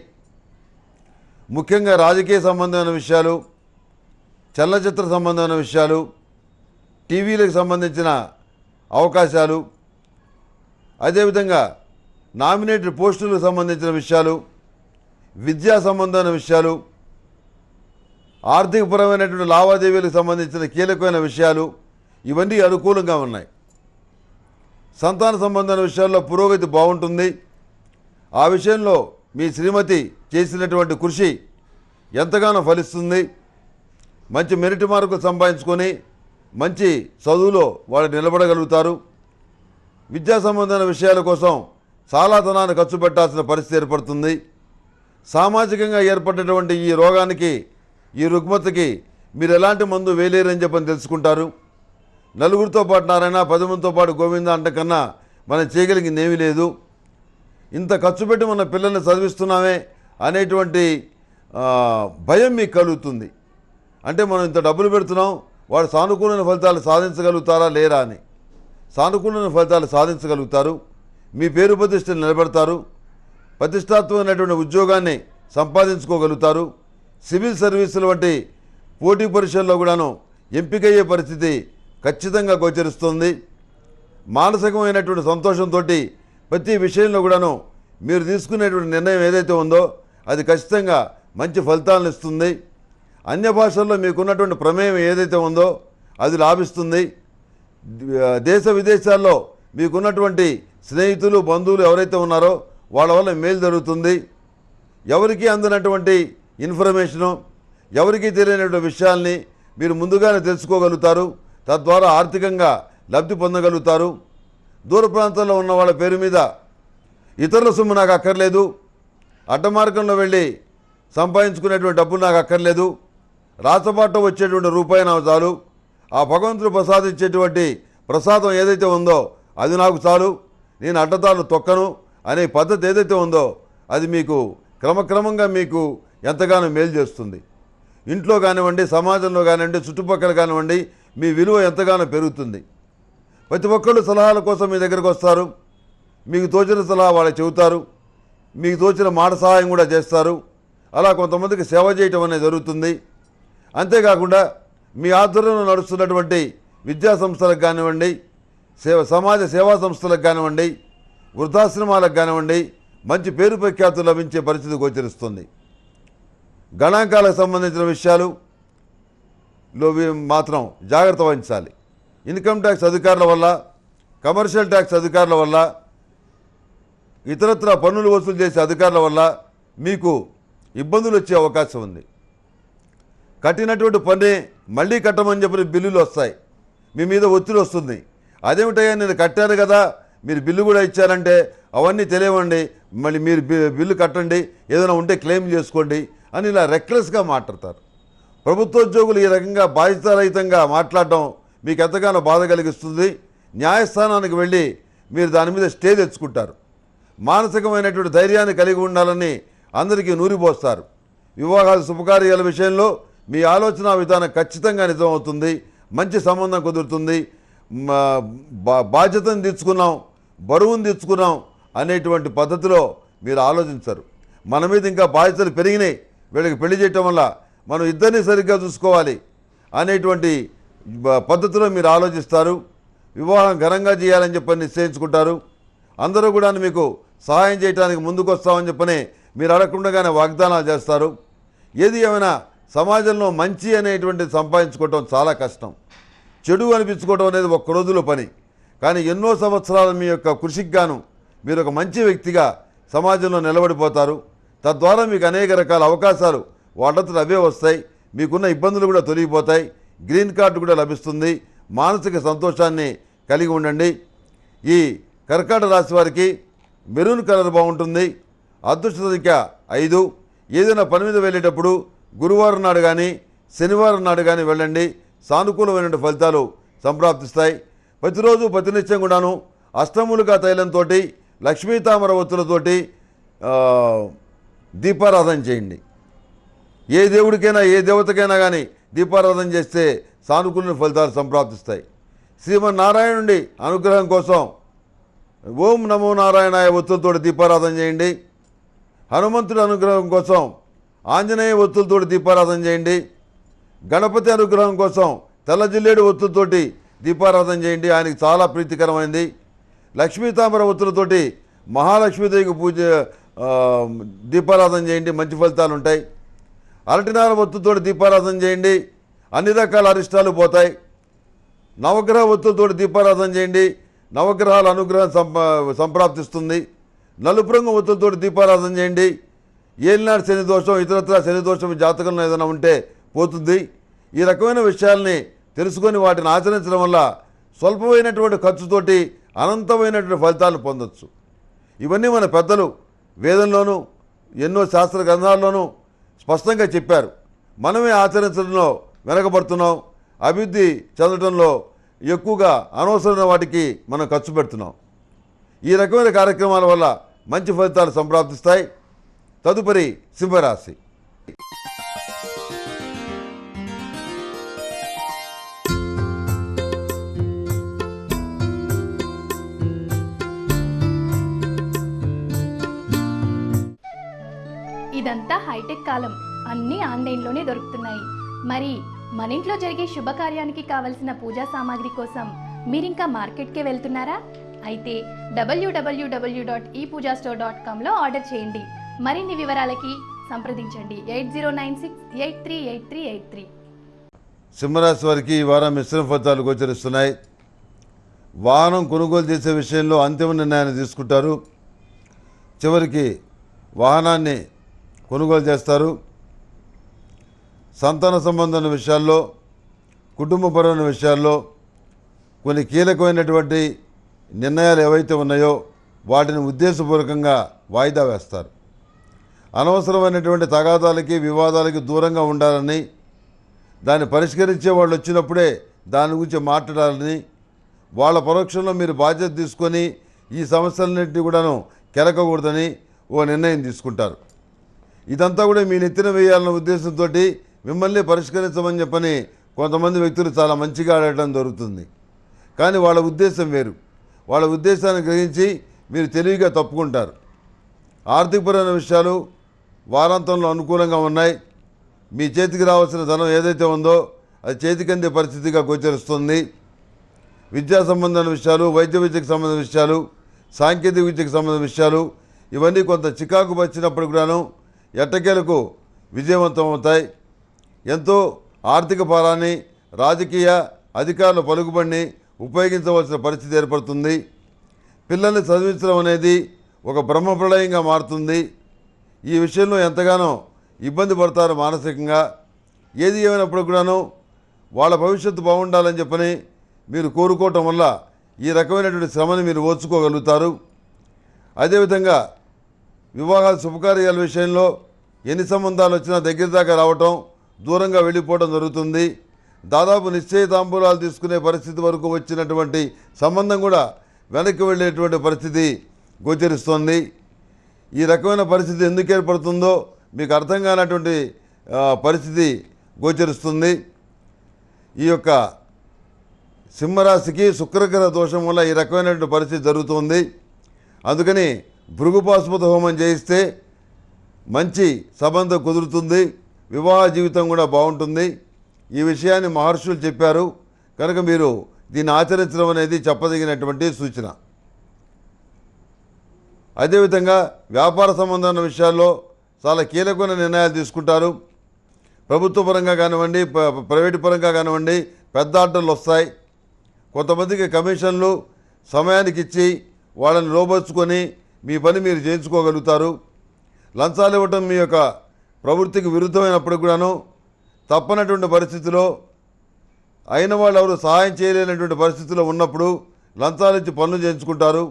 ముఖ్యంగా రాజకీయ సంబంధమైన విషయాలు, చలనచిత్ర సంబంధమైన విషయాలు, టీవీలకు సంబంధించిన అవకాశాలు, అదేవిధంగా నామినేటెడ్ పోస్టులకు సంబంధించిన విషయాలు, విద్యా సంబంధమైన విషయాలు, ఆర్థికపరమైనటువంటి లావాదేవీలకు సంబంధించిన కీలకమైన విషయాలు ఇవన్నీ అనుకూలంగా ఉన్నాయి. సంతాన సంబంధమైన విషయాల్లో పురోగతి బాగుంటుంది. ఆ విషయంలో మీ శ్రీమతి చేసినటువంటి కృషి ఎంతగానో ఫలిస్తుంది. మంచి మెరిట్ మార్కులు సంపాదించుకొని మంచి చదువులో వాళ్ళు నిలబడగలుగుతారు. విద్యా సంబంధమైన విషయాల కోసం చాలా ధనాన్ని ఖర్చు పెట్టాల్సిన పరిస్థితి ఏర్పడుతుంది. సామాజికంగా ఏర్పడినటువంటి ఈ రోగానికి, ఈ రుగ్మతకి మీరు ఎలాంటి మందు వేయలేరని చెప్పని తెలుసుకుంటారు. నలుగురితో పాటు నారాయణ, 10 మందితో పాటు గోవింద అంటే కన్నా మనం చేయగలిగింది ఏమీ లేదు. ఇంత ఖర్చు పెట్టి మన పిల్లల్ని చదివిస్తున్నామే అనేటువంటి భయం మీకు కలుగుతుంది. అంటే మనం ఇంత డబ్బులు పెడుతున్నాం, వాడు సానుకూలమైన ఫలితాలు సాధించగలుగుతారా లేరా అని. సానుకూలమైన ఫలితాలు సాధించగలుగుతారు. మీ పేరు ప్రతిష్టలు నిలబెడతారు. ప్రతిష్టాత్మకమైనటువంటి ఉద్యోగాన్ని సంపాదించుకోగలుగుతారు. సివిల్ సర్వీసుల వంటి పోటీ పరీక్షల్లో కూడాను ఎంపికయ్యే పరిస్థితి ఖచ్చితంగా గోచరిస్తుంది. మానసికమైనటువంటి సంతోషంతో ప్రతి విషయంలో కూడాను మీరు తీసుకునేటువంటి నిర్ణయం ఏదైతే ఉందో అది ఖచ్చితంగా మంచి ఫలితాలను ఇస్తుంది. అన్య భాషల్లో మీకున్నటువంటి ప్రమేయం ఏదైతే ఉందో అది లాభిస్తుంది. దేశ విదేశాల్లో మీకున్నటువంటి స్నేహితులు, బంధువులు ఎవరైతే ఉన్నారో వాళ్ళ వల్ల మేలు జరుగుతుంది. ఎవరికీ అందనటువంటి ఇన్ఫర్మేషను, ఎవరికీ తెలియనటువంటి విషయాల్ని మీరు ముందుగానే తెలుసుకోగలుగుతారు. తద్వారా ఆర్థికంగా లబ్ధి పొందగలుగుతారు. దూర ప్రాంతాల్లో ఉన్న వాళ్ళ పేరు మీద ఇతరుల సొమ్ము నాకు అక్కర్లేదు, అడ్డమార్గంలో వెళ్ళి సంపాదించుకునేటువంటి డబ్బులు నాకు అక్కర్లేదు, రాచబాటలో వచ్చేటువంటి రూపాయి నాకు చాలు, ఆ భగవంతుడు ప్రసాదించేటువంటి ప్రసాదం ఏదైతే ఉందో అది నాకు చాలు, నేను అడ్డదారులు తొక్కను అనే పద్ధతి ఏదైతే ఉందో అది మీకు క్రమక్రమంగా మీకు ఎంతగానో మేలు చేస్తుంది. ఇంట్లో కానివ్వండి, సమాజంలో కానివ్వండి, చుట్టుపక్కల కానివ్వండి మీ విలువ ఎంతగానో పెరుగుతుంది. ప్రతి ఒక్కళ్ళు సలహాల కోసం మీ దగ్గరకు వస్తారు. మీకు తోచిన సలహా వాళ్ళు చెబుతారు. మీకు తోచిన మాట సహాయం కూడా చేస్తారు. అలా కొంతమందికి సేవ చేయటం అనేది జరుగుతుంది. అంతేకాకుండా మీ ఆధ్వర్యంలో నడుస్తున్నటువంటి విద్యా సంస్థలకు కానివ్వండి, సమాజ సేవా సంస్థలకు కానివ్వండి, వృద్ధాశ్రమాలకు కానివ్వండి, మంచి పేరు ప్రఖ్యాతులు లభించే పరిస్థితి గోచరిస్తుంది. గణాంకాలకు సంబంధించిన విషయాలు మాత్రం జాగ్రత్త వహించాలి. ఇన్కమ్ ట్యాక్స్ అధికారుల వల్ల, కమర్షియల్ ట్యాక్స్ అధికారుల వల్ల, ఇతరత్ర పన్నులు వసూలు చేసే అధికారుల వల్ల మీకు ఇబ్బందులు వచ్చే అవకాశం ఉంది. కట్టినటువంటి పన్నే మళ్ళీ కట్టమని చెప్పిన బిల్లులు వస్తాయి, మీ మీద ఒత్తిడి వస్తుంది. అదేమిటయ్యా నేను కట్టాను కదా, మీరు బిల్లు కూడా ఇచ్చారంటే అవన్నీ తెలియవండి, మళ్ళీ మీరు బిల్లు కట్టండి, ఏదైనా ఉంటే క్లెయిమ్ చేసుకోండి అని ఇలా రెక్లెస్గా మాట్లాడతారు. ప్రభుత్వోద్యోగులు ఈ రకంగా బాధ్యతారహితంగా మాట్లాడడం మీకు ఎంతగానో బాధ కలిగిస్తుంది. న్యాయస్థానానికి వెళ్ళి మీరు దాని మీద స్టే తెచ్చుకుంటారు. మానసికమైనటువంటి ధైర్యాన్ని కలిగి ఉండాలని అందరికీ నూరిపోస్తారు. వివాహాల శుభకార్యాల విషయంలో మీ ఆలోచన విధానం ఖచ్చితంగా నిజమవుతుంది. మంచి సంబంధం కుదురుతుంది. బాధ్యతను తెచ్చుకున్నాం, బరువును తెచ్చుకున్నాం అనేటువంటి పద్ధతిలో మీరు ఆలోచించరు. మన మీద ఇంకా బాధ్యతలు పెరిగినాయి, వీళ్ళకి పెళ్లి చేయటం వల్ల మనం ఇద్దరిని సరిగ్గా చూసుకోవాలి అనేటువంటి పద్ధతిలో మీరు ఆలోచిస్తారు. వివాహం ఘనంగా చేయాలని చెప్పని నిశ్చయించుకుంటారు. అందరూ కూడా మీకు సహాయం చేయడానికి ముందుకు వస్తామని చెప్పని మీరు అడగకుండానే వాగ్దానాలు చేస్తారు. ఏది ఏమైనా సమాజంలో మంచి అనేటువంటి సంపాదించుకోవటం చాలా కష్టం. చెడు అనిపించుకోవడం అనేది ఒక్క రోజులో పని. కానీ ఎన్నో సంవత్సరాల మీ యొక్క కృషికి గాను మీరు ఒక మంచి వ్యక్తిగా సమాజంలో నిలబడిపోతారు. తద్వారా మీకు అనేక రకాల అవకాశాలు వాటంతట అవే వస్తాయి. మీకున్న ఇబ్బందులు కూడా తొలగిపోతాయి. గ్రీన్ కార్డు కూడా లభిస్తుంది. మానసిక సంతోషాన్ని కలిగి ఉండండి. ఈ కర్కాటక రాశి వారికి మెరూన్ కలర్ బాగుంటుంది. అదృష్ట సంఖ్య 5. ఏదైనా పని మీద వెళ్ళేటప్పుడు గురువారం నాడు కానీ శనివారం నాడు కానీ వెళ్ళండి. సానుకూలమైన ఫలితాలు సంప్రాప్తిస్తాయి. ప్రతిరోజు ప్రతినిత్యం కూడాను అష్టములుగా తైలంతో, లక్ష్మీ తామర ఒత్తులతోటి దీపారాధన చేయండి. ఏ దేవుడికైనా ఏ దేవతకైనా కానీ దీపారాధన చేస్తే సానుకూల ఫలితాలు సంప్రాప్తిస్తాయి. శ్రీమన్నారాయణుడి అనుగ్రహం కోసం ఓం నమో నారాయణాయ ఒత్తులతో దీపారాధన చేయండి. హనుమంతుడి అనుగ్రహం కోసం ఆంజనేయ ఒత్తులతో దీపారాధన చేయండి. గణపతి అనుగ్రహం కోసం తెల్ల జిల్లేడు ఒత్తులతోటి దీపారాధన చేయండి, ఆయనకి చాలా ప్రీతికరమైంది. లక్ష్మీ తామర ఒత్తులతోటి మహాలక్ష్మీదేవికి దీపారాధన చేయండి, మంచి ఫలితాలు ఉంటాయి. అరటినార ఒత్తులతో దీపారాధన చేయండి, అన్ని రకాల అరిష్టాలు పోతాయి. నవగ్రహ ఒత్తులతో దీపారాధన చేయండి, నవగ్రహాల అనుగ్రహం సంప్రాప్తిస్తుంది. నలుపు రంగు ఒత్తులతో దీపారాధన చేయండి. ఏలినాడు శని దోషం, ఇతరత్ర శని దోషం జాతకంలో ఏదైనా ఉంటే పోతుంది. ఈ రకమైన విషయాల్ని తెలుసుకొని వాటిని ఆచరించడం వల్ల స్వల్పమైనటువంటి ఖర్చుతోటి అనంతమైనటువంటి ఫలితాలను పొందొచ్చు. ఇవన్నీ మన పెద్దలు వేదంలోనూ ఎన్నో శాస్త్ర గ్రంథాల్లోనూ స్పష్టంగా చెప్పారు. మనమే ఆచరించడంలో వెనకబడుతున్నాం. అభివృద్ధి చెందడంలో ఎక్కువగా అనవసరమైన వాటికి మనం ఖర్చు పెడుతున్నాం. ఈ రకమైన కార్యక్రమాల వల్ల మంచి ఫలితాలు సంప్రాప్తిస్తాయి. తదుపరి సింహరాశి. ఇదంతా హైటెక్ కాలం, అన్నీ ఆన్లైన్లోనే దొరుకుతున్నాయి. మరి మన ఇంట్లో జరిగే శుభకార్యానికి కావలసిన పూజా సామాగ్రి కోసం మీరింకా మార్కెట్కే వెళ్తున్నారా? అయితే www.epoojastore.comలో ఆర్డర్ చేయండి. మరిన్ని వివరాలకి సంప్రదించండి 8096838383. సింహరాశి వారికి ఈ వారం మిశ్రమ ఫలితాలు గోచరిస్తున్నాయి. వాహనం కొనుగోలు చేసే విషయంలో అంతిమ నిర్ణయాన్ని తీసుకుంటారు. చివరికి వాహనాన్ని కొనుగోలు చేస్తారు. సంతాన సంబంధమైన విషయాల్లో, కుటుంబపరమైన విషయాల్లో కొన్ని కీలకమైనటువంటి నిర్ణయాలు ఏవైతే ఉన్నాయో వాటిని ఉద్దేశపూర్వకంగా వాయిదా వేస్తారు. అనవసరమైనటువంటి తగాదాలకి, వివాదాలకి దూరంగా ఉండాలని, దాన్ని పరిష్కరించే వాళ్ళు వచ్చినప్పుడే దాని గురించి మాట్లాడాలని, వాళ్ళ పరోక్షంలో మీరు బాధ్యత తీసుకొని ఈ సమస్యలన్నింటినీ కూడాను కెలకకూడదని ఓ నిర్ణయం తీసుకుంటారు. ఇదంతా కూడా మీ నెత్తిన వేయాలన్న ఉద్దేశంతో మిమ్మల్ని పరిష్కరించమని చెప్పని కొంతమంది వ్యక్తులు చాలా మంచిగా ఆడటం జరుగుతుంది. కానీ వాళ్ళ ఉద్దేశం వేరు. వాళ్ళ ఉద్దేశాన్ని గ్రహించి మీరు తెలివిగా తప్పుకుంటారు. ఆర్థికపరమైన విషయాలు వారాంతంలో అనుకూలంగా ఉన్నాయి. మీ చేతికి రావాల్సిన ధనం ఏదైతే ఉందో అది చేతికి అందే పరిస్థితిగా గోచరిస్తుంది. విద్యా సంబంధమైన విషయాలు, వైద్య విద్యకు సంబంధించిన విషయాలు, సాంకేతిక విద్యకు సంబంధించిన విషయాలు, ఇవన్నీ కొంత చికాకు వచ్చినప్పుడు కూడాను ఎట్టకేలకు విజయవంతం అవుతాయి. ఎంతో ఆర్థిక భారాన్ని రాజకీయ అధికారుల పలుకుబడిని ఉపయోగించవలసిన పరిస్థితి ఏర్పడుతుంది. పిల్లల్ని చదివించడం అనేది ఒక బ్రహ్మప్రళయంగా మారుతుంది. ఈ విషయంలో ఎంతగానో ఇబ్బంది పడతారు మానసికంగా. ఏది ఏమైనప్పుడు కూడాను వాళ్ళ భవిష్యత్తు బాగుండాలని చెప్పని మీరు కోరుకోవటం వల్ల ఈ రకమైనటువంటి శ్రమని మీరు ఓర్చుకోగలుగుతారు. అదేవిధంగా వివాహాల శుభకార్యాల విషయంలో ఎన్ని సంబంధాలు వచ్చినా దగ్గర దాకా రావటం, దూరంగా వెళ్ళిపోవడం జరుగుతుంది. దాదాపు నిశ్చయ తాంబూలాలు తీసుకునే పరిస్థితి వరకు వచ్చినటువంటి సంబంధం కూడా వెనక్కి వెళ్ళేటువంటి పరిస్థితి గోచరిస్తోంది. ఈ రకమైన పరిస్థితి ఎందుకు ఏర్పడుతుందో మీకు అర్థం కానటువంటి పరిస్థితి గోచరిస్తుంది. ఈ యొక్క సింహరాశికి శుక్రగ్రహ దోషం వల్ల ఈ రకమైనటువంటి పరిస్థితి జరుగుతుంది. అందుకని భృగుపాశుపత హోమం చేయిస్తే మంచి సంబంధం కుదురుతుంది, వివాహ జీవితం కూడా బాగుంటుంది. ఈ విషయాన్ని మహర్షులు చెప్పారు కనుక మీరు దీన్ని ఆచరించడం అనేది చెప్పదగినటువంటి సూచన. అదేవిధంగా వ్యాపార సంబంధమైన విషయాల్లో చాలా కీలకమైన నిర్ణయాలు తీసుకుంటారు. ప్రభుత్వ పరంగా కానివ్వండి, ప్రైవేటు పరంగా కానివ్వండి పెద్ద ఆర్డర్లు వస్తాయి. కొంతమందికి కమిషన్లు సమయానికి ఇచ్చి వాళ్ళని లోబర్చుకొని మీ పని మీరు చేయించుకోగలుగుతారు. లంచాలు ఇవ్వటం మీ యొక్క ప్రవృత్తికి విరుద్ధమైనప్పుడు కూడాను తప్పనటువంటి పరిస్థితిలో అయిన వాళ్ళు ఎవరు సహాయం చేయలేనటువంటి పరిస్థితిలో ఉన్నప్పుడు లంచాలు ఇచ్చి పనులు చేయించుకుంటారు.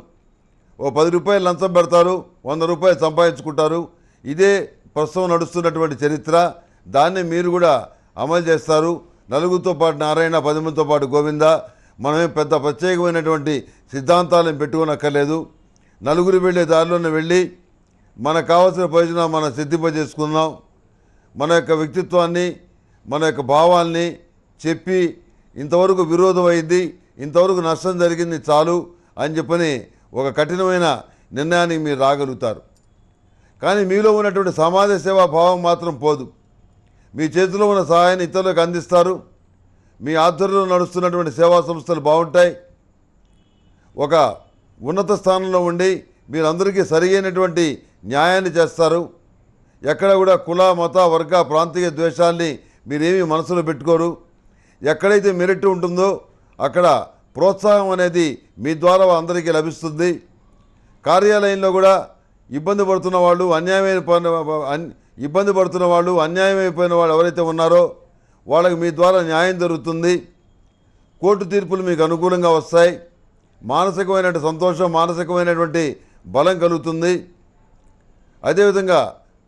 ఓ 10 రూపాయలు లంచం పెడతారు, 100 రూపాయలు సంపాదించుకుంటారు. ఇదే ప్రస్తుతం నడుస్తున్నటువంటి చరిత్ర. దాన్ని మీరు కూడా అమలు చేస్తారు. నలుగురితో పాటు నారాయణ, 10 మందితో పాటు గోవింద. మనమేం పెద్ద ప్రత్యేకమైనటువంటి సిద్ధాంతాలను పెట్టుకోనక్కర్లేదు. నలుగురు వెళ్ళే దారిలోనే వెళ్ళి మనకు కావాల్సిన ప్రయోజనం మనం సిద్ధింపజేసుకుందాం. మన యొక్క వ్యక్తిత్వాన్ని, మన యొక్క భావాల్ని చెప్పి ఇంతవరకు విరోధం అయింది, ఇంతవరకు నష్టం జరిగింది చాలు అని చెప్పని ఒక కఠినమైన నిర్ణయానికి మీరు రాగలుగుతారు. కానీ మీలో ఉన్నటువంటి సమాజ సేవా భావం మాత్రం పోదు. మీ చేతిలో ఉన్న సహాయాన్ని ఇతరులకు అందిస్తారు. మీ ఆధ్వర్యంలో నడుస్తున్నటువంటి సేవా సంస్థలు బాగుంటాయి. ఒక ఉన్నత స్థానంలో ఉండి మీరందరికీ సరియైనటువంటి న్యాయాన్ని చేస్తారు. ఎక్కడ కూడా కుల, మత, వర్గ, ప్రాంతీయ ద్వేషాల్ని మీరేమీ మనసులో పెట్టుకోరు. ఎక్కడైతే మెరిట్ ఉంటుందో అక్కడ ప్రోత్సాహం అనేది మీ ద్వారా అందరికీ లభిస్తుంది. కార్యాలయంలో కూడా ఇబ్బంది పడుతున్న వాళ్ళు, అన్యాయమైపోయిన వాళ్ళు ఎవరైతే ఉన్నారో వాళ్ళకి మీ ద్వారా న్యాయం జరుగుతుంది. కోర్టు తీర్పులు మీకు అనుకూలంగా వస్తాయి. మానసికమైనటువంటి సంతోషం, మానసికమైనటువంటి బలం కలుగుతుంది. అదేవిధంగా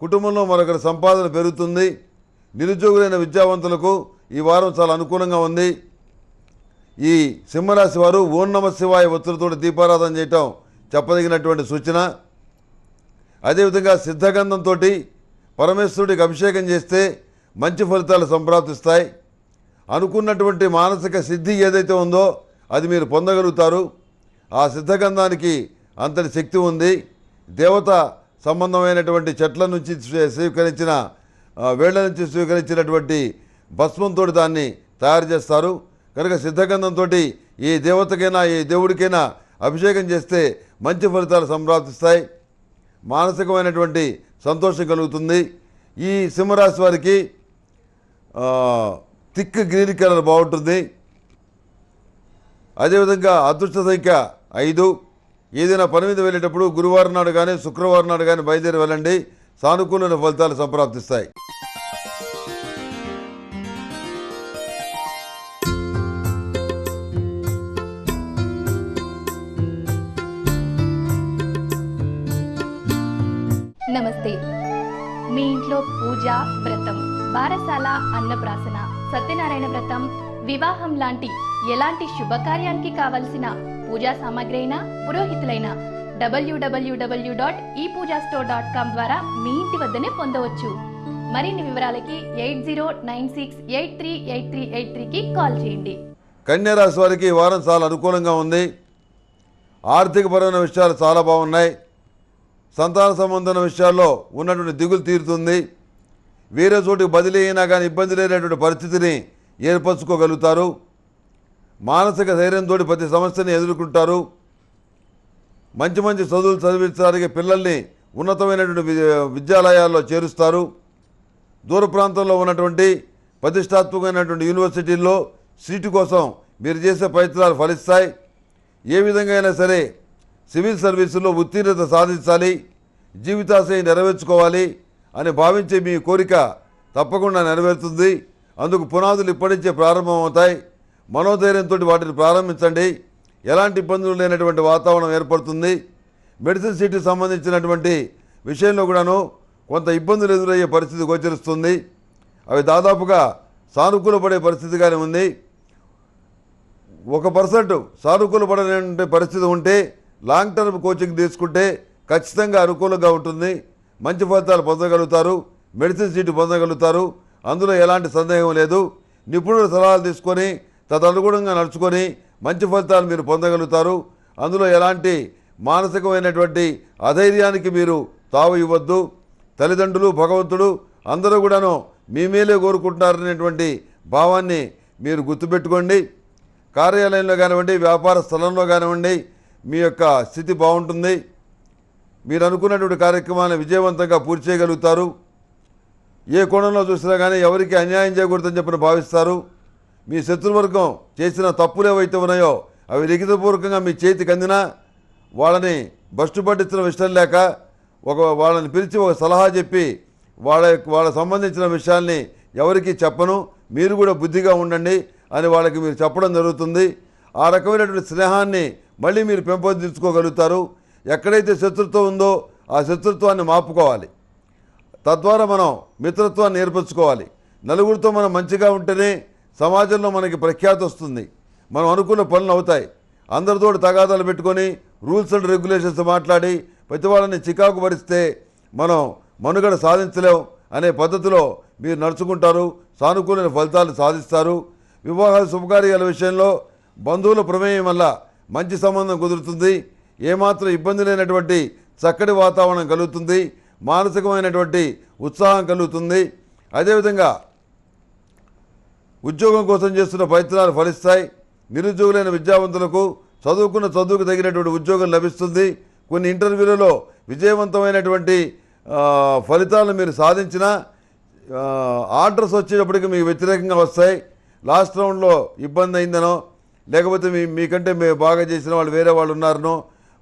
కుటుంబంలో మరొకరి సంపాదన పెరుగుతుంది. నిరుద్యోగులైన విద్యావంతులకు ఈ వారం చాలా అనుకూలంగా ఉంది. ఈ సింహరాశి వారు ఓం నమః శివాయ ఒత్తులతో దీపారాధన చేయటం చెప్పదగినటువంటి సూచన. అదేవిధంగా సిద్ధగంధంతో పరమేశ్వరుడికి అభిషేకం చేస్తే మంచి ఫలితాలు సంప్రాప్తిస్తాయి. అనుకున్నటువంటి మానసిక సిద్ధి ఏదైతే ఉందో అది మీరు పొందగలుగుతారు. ఆ సిద్ధగంధానికి అంతటి శక్తి ఉంది. దేవత సంబంధమైనటువంటి చెట్ల నుంచి స్వీకరించిన వేళ్ల నుంచి స్వీకరించినటువంటి భస్మంతో దాన్ని తయారు చేస్తారు. కనుక సిద్ధగంధంతో ఏ దేవతకైనా ఏ దేవుడికైనా అభిషేకం చేస్తే మంచి ఫలితాలు సంప్రాప్తిస్తాయి. మానసికమైనటువంటి సంతోషం కలుగుతుంది. ఈ సింహరాశి వారికి థిక్ గ్రీన్ కలర్ బాగుంటుంది. అదేవిధంగా అదృష్ట సంఖ్య 5. ఏదైనా పని మీద వెళ్ళేటప్పుడు గురువారం నాడు కానీ శుక్రవారం నాడు కానీ బయలుదేరి వెళ్ళండి. సానుకూలమైన ఫలితాలు సంప్రాప్తిస్తాయి. నమస్తే. మీ ఇంట్లో పూజ, వ్రతం, బారసాల, అన్నప్రాసన, సత్యనారాయణ వ్రతం, వివాహం లాంటి ఎలాంటి శుభకార్యానికి కావలసిన పూజా సామాగ్రి అయినా, పురోహితులైన www.epoojastore.com ద్వారా మీ ఇంటి వద్దనే పొందవచ్చు. మరిన్ని వివరాలకి 8096838383కి కాల్ చేయండి. కన్యా రాశి వారికి ఈ వారం చాలా అనుకూలంగా ఉంది. ఆర్థికపరమైన విషయాలు చాలా బాగున్నాయి. సంతాన సంబంధమైన విషయాల్లో ఉన్నటువంటి దిగులు తీరుతుంది. వేరే చోటికి బదిలీ అయినా కానీ ఇబ్బంది లేనటువంటి పరిస్థితిని ఏర్పరచుకోగలుగుతారు. మానసిక ధైర్యంతో ప్రతి సమస్యని ఎదుర్కొంటారు. మంచి మంచి చదువులు చదివించడానికి పిల్లల్ని ఉన్నతమైనటువంటి విద్యాలయాల్లో చేరుస్తారు. దూర ప్రాంతంలో ఉన్నటువంటి ప్రతిష్టాత్మకమైనటువంటి యూనివర్సిటీల్లో సీటు కోసం మీరు చేసే ప్రయత్నాలు ఫలిస్తాయి. ఏ విధంగా అయినా సరే సివిల్ సర్వీసుల్లో ఉత్తీర్ణత సాధించాలి, జీవితాశయం నెరవేర్చుకోవాలి అని భావించే మీ కోరిక తప్పకుండా నెరవేరుతుంది. అందుకు పునాదులు ఇప్పటి నుంచే ప్రారంభమవుతాయి. మనోధైర్యంతో వాటిని ప్రారంభించండి. ఎలాంటి ఇబ్బందులు లేనటువంటి వాతావరణం ఏర్పడుతుంది. మెడిసిన్ సీటుకి సంబంధించినటువంటి విషయంలో కూడాను కొంత ఇబ్బందులు ఎదురయ్యే పరిస్థితి గోచరిస్తుంది. అవి దాదాపుగా సానుకూల పడే పరిస్థితిగానే ఉంది. 1% సానుకూల పడే పరిస్థితి ఉంటే లాంగ్ టర్మ్ కోచింగ్ తీసుకుంటే ఖచ్చితంగా అనుకూలంగా ఉంటుంది. మంచి ఫలితాలు పొందగలుగుతారు, మెడిసిన్ సీటు పొందగలుగుతారు. అందులో ఎలాంటి సందేహం లేదు. నిపుణుల సలహాలు తీసుకొని తదనుగుణంగా నడుచుకొని మంచి ఫలితాలు మీరు పొందగలుగుతారు. అందులో ఎలాంటి మానసికమైనటువంటి అధైర్యానికి మీరు తావు ఇవ్వద్దు. తల్లిదండ్రులు, భగవంతుడు అందరూ కూడాను మీ మేలే కోరుకుంటున్నారనేటువంటి భావాన్ని మీరు గుర్తుపెట్టుకోండి. కార్యాలయంలో కానివ్వండి, వ్యాపార స్థలంలో కానివ్వండి, మీ యొక్క స్థితి బాగుంటుంది. మీరు అనుకున్నటువంటి కార్యక్రమాన్ని విజయవంతంగా పూర్తి చేయగలుగుతారు. ఏ కోణంలో చూసినా కానీ ఎవరికి అన్యాయం చేయకూడదని చెప్పిన భావిస్తారు. మీ శత్రువర్గం చేసిన తప్పులు ఏవైతే ఉన్నాయో అవి లిఖితపూర్వకంగా మీ చేతికి అందినా వాళ్ళని పట్టించడం ఇష్టం లేక వాళ్ళని పిలిచి ఒక సలహా చెప్పి వాళ్ళ సంబంధించిన విషయాల్ని ఎవరికి చెప్పను, మీరు కూడా బుద్ధిగా ఉండండి అని వాళ్ళకి మీరు చెప్పడం జరుగుతుంది. ఆ రకమైనటువంటి స్నేహాన్ని మళ్ళీ మీరు పెంపొందించుకోగలుగుతారు. ఎక్కడైతే శత్రుత్వం ఉందో ఆ శత్రుత్వాన్ని మాపుకోవాలి. తద్వారా మనం మిత్రత్వాన్ని ఏర్పరచుకోవాలి. నలుగురితో మనం మంచిగా ఉంటేనే సమాజంలో మనకి ప్రఖ్యాతి వస్తుంది. మనం అనుకున్న పనులు అవుతాయి. అందరితో తగాదాలు పెట్టుకొని రూల్స్ అండ్ రెగ్యులేషన్స్ మాట్లాడి ప్రతి వాళ్ళని చికాకు పరిస్తే మనం మనుగడ సాధించలేం అనే పద్ధతిలో మీరు నడుచుకుంటారు. సానుకూలమైన ఫలితాలు సాధిస్తారు. వివాహాల శుభకార్యాల విషయంలో బంధువుల ప్రమేయం వల్ల మంచి సంబంధం కుదురుతుంది. ఏమాత్రం ఇబ్బంది లేనటువంటి చక్కటి వాతావరణం కలుగుతుంది. మానసికమైనటువంటి ఉత్సాహం కలుగుతుంది. అదేవిధంగా ఉద్యోగం కోసం చేస్తున్న ప్రయత్నాలు ఫలిస్తాయి. నిరుద్యోగులైన విద్యావంతులకు చదువుకున్న చదువుకు తగినటువంటి ఉద్యోగం లభిస్తుంది. కొన్ని ఇంటర్వ్యూలలో విజయవంతమైనటువంటి ఫలితాలను మీరు సాధించిన ఆర్డర్స్ వచ్చేటప్పటికి మీకు వ్యతిరేకంగా వస్తాయి. లాస్ట్ రౌండ్లో ఇబ్బంది అయిందనో, లేకపోతే మీకంటే మేము బాగా చేసిన వాళ్ళు వేరే వాళ్ళు ఉన్నారనో,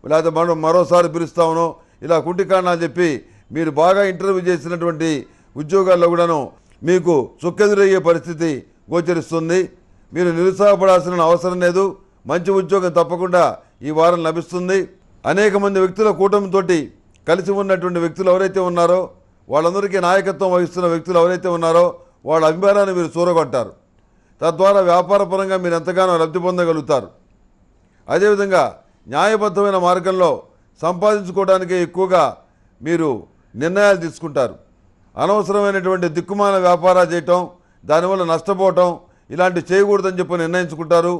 లేకపోతే మనం మరోసారి పిలుస్తామనో, ఇలా కుంటి కారణాలు చెప్పి మీరు బాగా ఇంటర్వ్యూ చేసినటువంటి ఉద్యోగాల్లో కూడాను మీకు చుక్కెదురయ్యే పరిస్థితి గోచరిస్తుంది. మీరు నిరుత్సాహపడాల్సిన అవసరం లేదు. మంచి ఉద్యోగం తప్పకుండా ఈ వారం లభిస్తుంది. అనేక మంది వ్యక్తుల కూటమితోటి కలిసి ఉన్నటువంటి వ్యక్తులు ఎవరైతే ఉన్నారో, వాళ్ళందరికీ నాయకత్వం వహిస్తున్న వ్యక్తులు ఎవరైతే ఉన్నారో వాళ్ళ అభిమానాన్ని మీరు చూరగొట్టారు. తద్వారా వ్యాపారపరంగా మీరు ఎంతగానో లబ్ధి పొందగలుగుతారు. అదేవిధంగా న్యాయబద్ధమైన మార్గంలో సంపాదించుకోవడానికే ఎక్కువగా మీరు నిర్ణయాలు తీసుకుంటారు. అనవసరమైనటువంటి దిక్కుమాల వ్యాపారాలు చేయటం, దానివల్ల నష్టపోవటం ఇలాంటివి చేయకూడదని చెప్పి నిర్ణయించుకుంటారు.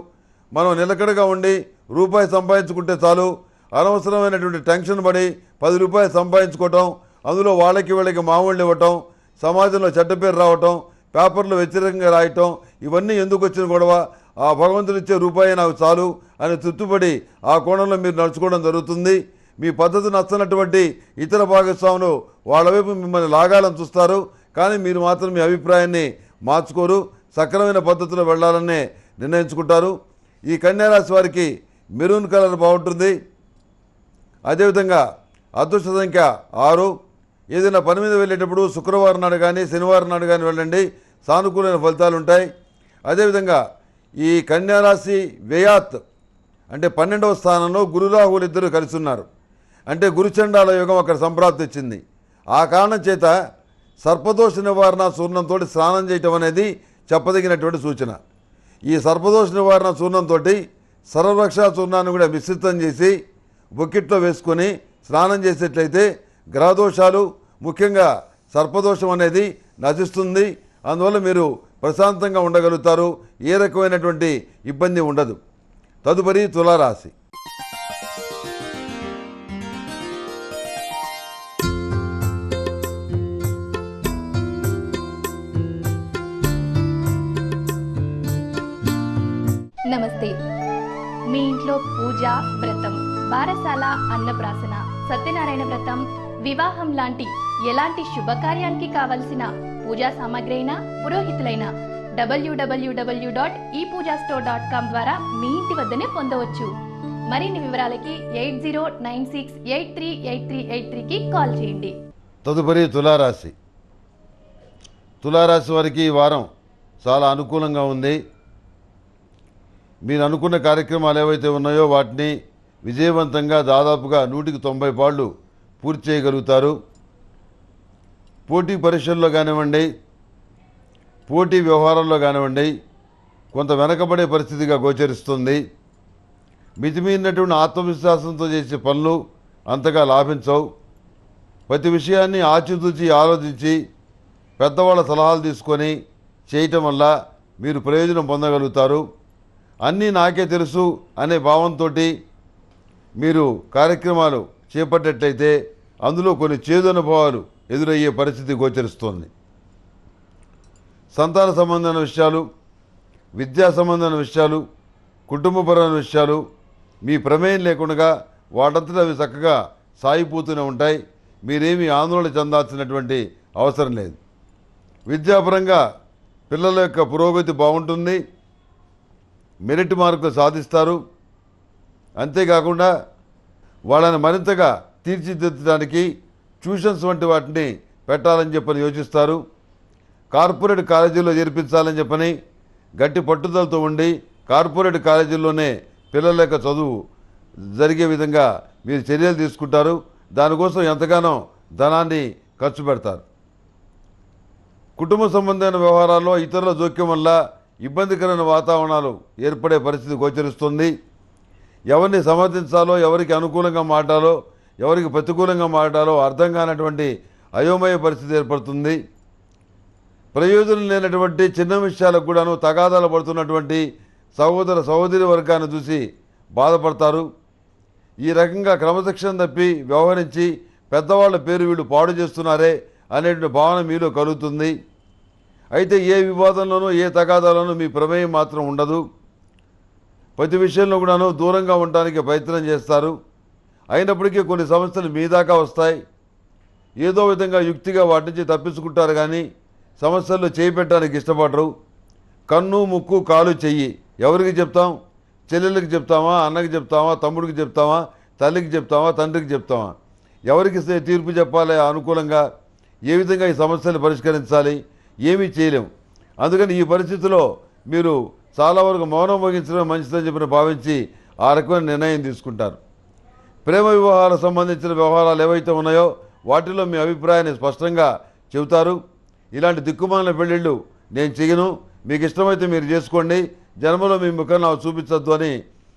మనం నిలకడగా ఉండి రూపాయి సంపాదించుకుంటే చాలు. అనవసరమైనటువంటి టెన్షన్ పడి 10 రూపాయలు సంపాదించుకోవటం, అందులో వాళ్ళకి వీళ్ళకి మామూళ్ళు ఇవ్వటం, సమాజంలో చెడ్డ పేరు రావటం, పేపర్లు వ్యతిరేకంగా రాయటం, ఇవన్నీ ఎందుకు వచ్చిన గొడవ? ఆ భగవంతుడు ఇచ్చే రూపాయి నాకు చాలు అని తృప్తిపడి ఆ కోణంలో మీరు నడుచుకోవడం జరుగుతుంది. మీ పద్ధతి నచ్చనటువంటి ఇతర భాగస్వాములు వాళ్ళ వైపు మిమ్మల్ని లాగాలని చూస్తారు. కానీ మీరు మాత్రం మీ అభిప్రాయాన్ని మార్చుకోరు. సక్రమైన పద్ధతిలో వెళ్ళాలనే నిర్ణయించుకుంటారు. ఈ కన్యారాశి వారికి మెరూన్ కలర్ బాగుంటుంది. అదేవిధంగా అదృష్ట సంఖ్య 6. ఏదైనా పని మీద వెళ్ళేటప్పుడు శుక్రవారం నాడు కానీ శనివారం నాడు కానీ వెళ్ళండి, సానుకూలమైన ఫలితాలు ఉంటాయి. అదేవిధంగా ఈ కన్యారాశి వ్యయాత్ అంటే 12వ స్థానంలో గురురాహువులు ఇద్దరు కలిసి ఉన్నారు. అంటే గురుచండాల యోగం అక్కడ సంప్రాప్తి వచ్చింది. ఆ కారణం చేత సర్పదోష నివారణ చూర్ణంతో స్నానం చేయటం అనేది చెప్పదగినటువంటి సూచన. ఈ సర్పదోష నివారణ చూర్ణంతో సర్వరక్షా చూర్ణాన్ని కూడా మిశ్రితం చేసి బొక్కిట్లో వేసుకొని స్నానం చేసేట్లయితే గ్రహదోషాలు, ముఖ్యంగా సర్పదోషం అనేది నశిస్తుంది. అందువల్ల మీరు ప్రశాంతంగా ఉండగలుగుతారు. ఏ రకమైనటువంటి ఇబ్బంది ఉండదు. తదుపరి తులారాశి. నమస్తే. మీ ఇంట్లో పూజ, వ్రతం, బారసాల, అన్నప్రాసన, సత్యనారాయణ వ్రతం, వివాహం లాంటి ఎలాంటి శుభకార్యానికి కావలసిన పూజా సామాగ్రి అయినా పురోహితులైన www.epoojastore.com ద్వారా మీ ఇంటి వద్దనే పొందవచ్చు. మరిన్ని వివరాలకి 8096838383కి కాల్ చేయండి. తదుపరి తులారాశి. తులారాశి వారికి ఈ వారం చాలా అనుకూలంగా ఉంది. మీరు అనుకున్న కార్యక్రమాలు ఏవైతే ఉన్నాయో వాటిని విజయవంతంగా దాదాపుగా 190 పాళ్ళు పూర్తి చేయగలుగుతారు. పోటీ పరీక్షల్లో కానివ్వండి, పోటీ వ్యవహారాల్లో కానివ్వండి, కొంత వెనకబడే పరిస్థితిగా గోచరిస్తుంది. మితిమీరినటువంటి ఆత్మవిశ్వాసంతో చేసే పనులు అంతగా లాభించవు. ప్రతి విషయాన్ని ఆచితూచి ఆలోచించి పెద్దవాళ్ళ సలహాలు తీసుకొని చేయటం వల్ల మీరు ప్రయోజనం పొందగలుగుతారు. అన్నీ నాకే తెలుసు అనే భావంతో మీరు కార్యక్రమాలు చేపట్టేట్లయితే అందులో కొన్ని చేదు అనుభవాలు ఎదురయ్యే పరిస్థితి గోచరిస్తోంది. సంతాన సంబంధమైన విషయాలు, విద్యా సంబంధమైన విషయాలు, కుటుంబపరమైన విషయాలు మీ ప్రమేయం లేకుండా వాటంతటా అవి చక్కగా సాగిపోతూనే ఉంటాయి. మీరేమీ ఆందోళన చెందాల్సినటువంటి అవసరం లేదు. విద్యాపరంగా పిల్లల యొక్క పురోగతి బాగుంటుంది. మెరిట్ మార్కులు సాధిస్తారు. అంతేకాకుండా వాళ్ళని మరింతగా తీర్చిదిద్దడానికి ట్యూషన్స్ వంటి వాటిని పెట్టాలని చెప్పని యోచిస్తారు. కార్పొరేట్ కాలేజీల్లో చేర్పించాలని చెప్పని గట్టి పట్టుదలతో ఉండి కార్పొరేట్ కాలేజీల్లోనే పిల్లల యొక్క చదువు జరిగే విధంగా మీరు చర్యలు తీసుకుంటారు. దానికోసం ఎంతగానో ధనాన్ని ఖర్చు పెడతారు. కుటుంబ సంబంధమైన వ్యవహారాల్లో ఇతరుల జోక్యం వల్ల ఇబ్బందికరమైన వాతావరణాలు ఏర్పడే పరిస్థితి గోచరిస్తుంది. ఎవరిని సమర్థించాలో, ఎవరికి అనుకూలంగా మాట్లాడాలో, ఎవరికి ప్రతికూలంగా మాట్లాడాలో అర్థం కానటువంటి అయోమయ పరిస్థితి ఏర్పడుతుంది. ప్రయోజనం లేనటువంటి చిన్న విషయాలకు కూడాను తగాదాలు పడుతున్నటువంటి సహోదరి వర్గాన్ని చూసి బాధపడతారు. ఈ రకంగా క్రమశిక్షణ తప్పి వ్యవహరించి పెద్దవాళ్ళ పేరు వీళ్ళు పాడు చేస్తున్నారే అనేటువంటి భావన మీలో కలుగుతుంది. అయితే ఏ వివాదంలోనూ ఏ తగాదాలోనూ మీ ప్రమేయం మాత్రం ఉండదు. ప్రతి విషయంలో కూడాను దూరంగా ఉండడానికి ప్రయత్నం చేస్తారు. అయినప్పటికీ కొన్ని సమస్యలు మీ దాకా వస్తాయి. ఏదో విధంగా యుక్తిగా వాటి నుంచి తప్పించుకుంటారు కానీ సమస్యల్లో చేయి పెట్టడానికి ఇష్టపడరు. కన్ను, ముక్కు, కాలు, చెయ్యి ఎవరికి చెప్తాం? చెల్లెళ్ళకి చెప్తామా, అన్నకి చెప్తామా, తమ్ముడికి చెప్తామా, తల్లికి చెప్తామా, తండ్రికి చెప్తామా? ఎవరికి తీర్పు చెప్పాలి అనుకూలంగా? ఏ విధంగా ఈ సమస్యలు పరిష్కరించాలి? ఏమీ చేయలేము. అందుకని ఈ పరిస్థితిలో మీరు చాలా వరకు మౌనం వహించడం మంచిదని చెప్పిన భావించి ఆ రకమైన నిర్ణయం తీసుకుంటారు. ప్రేమ వివాహాలకు సంబంధించిన వ్యవహారాలు ఏవైతే ఉన్నాయో వాటిలో మీ అభిప్రాయాన్ని స్పష్టంగా చెబుతారు. ఇలాంటి దిక్కుమాలిన పెళ్ళిళ్ళు నేను చేయను, మీకు ఇష్టమైతే మీరు చేసుకోండి, జన్మలో మీ ముఖం నాకు చూపించద్దు అని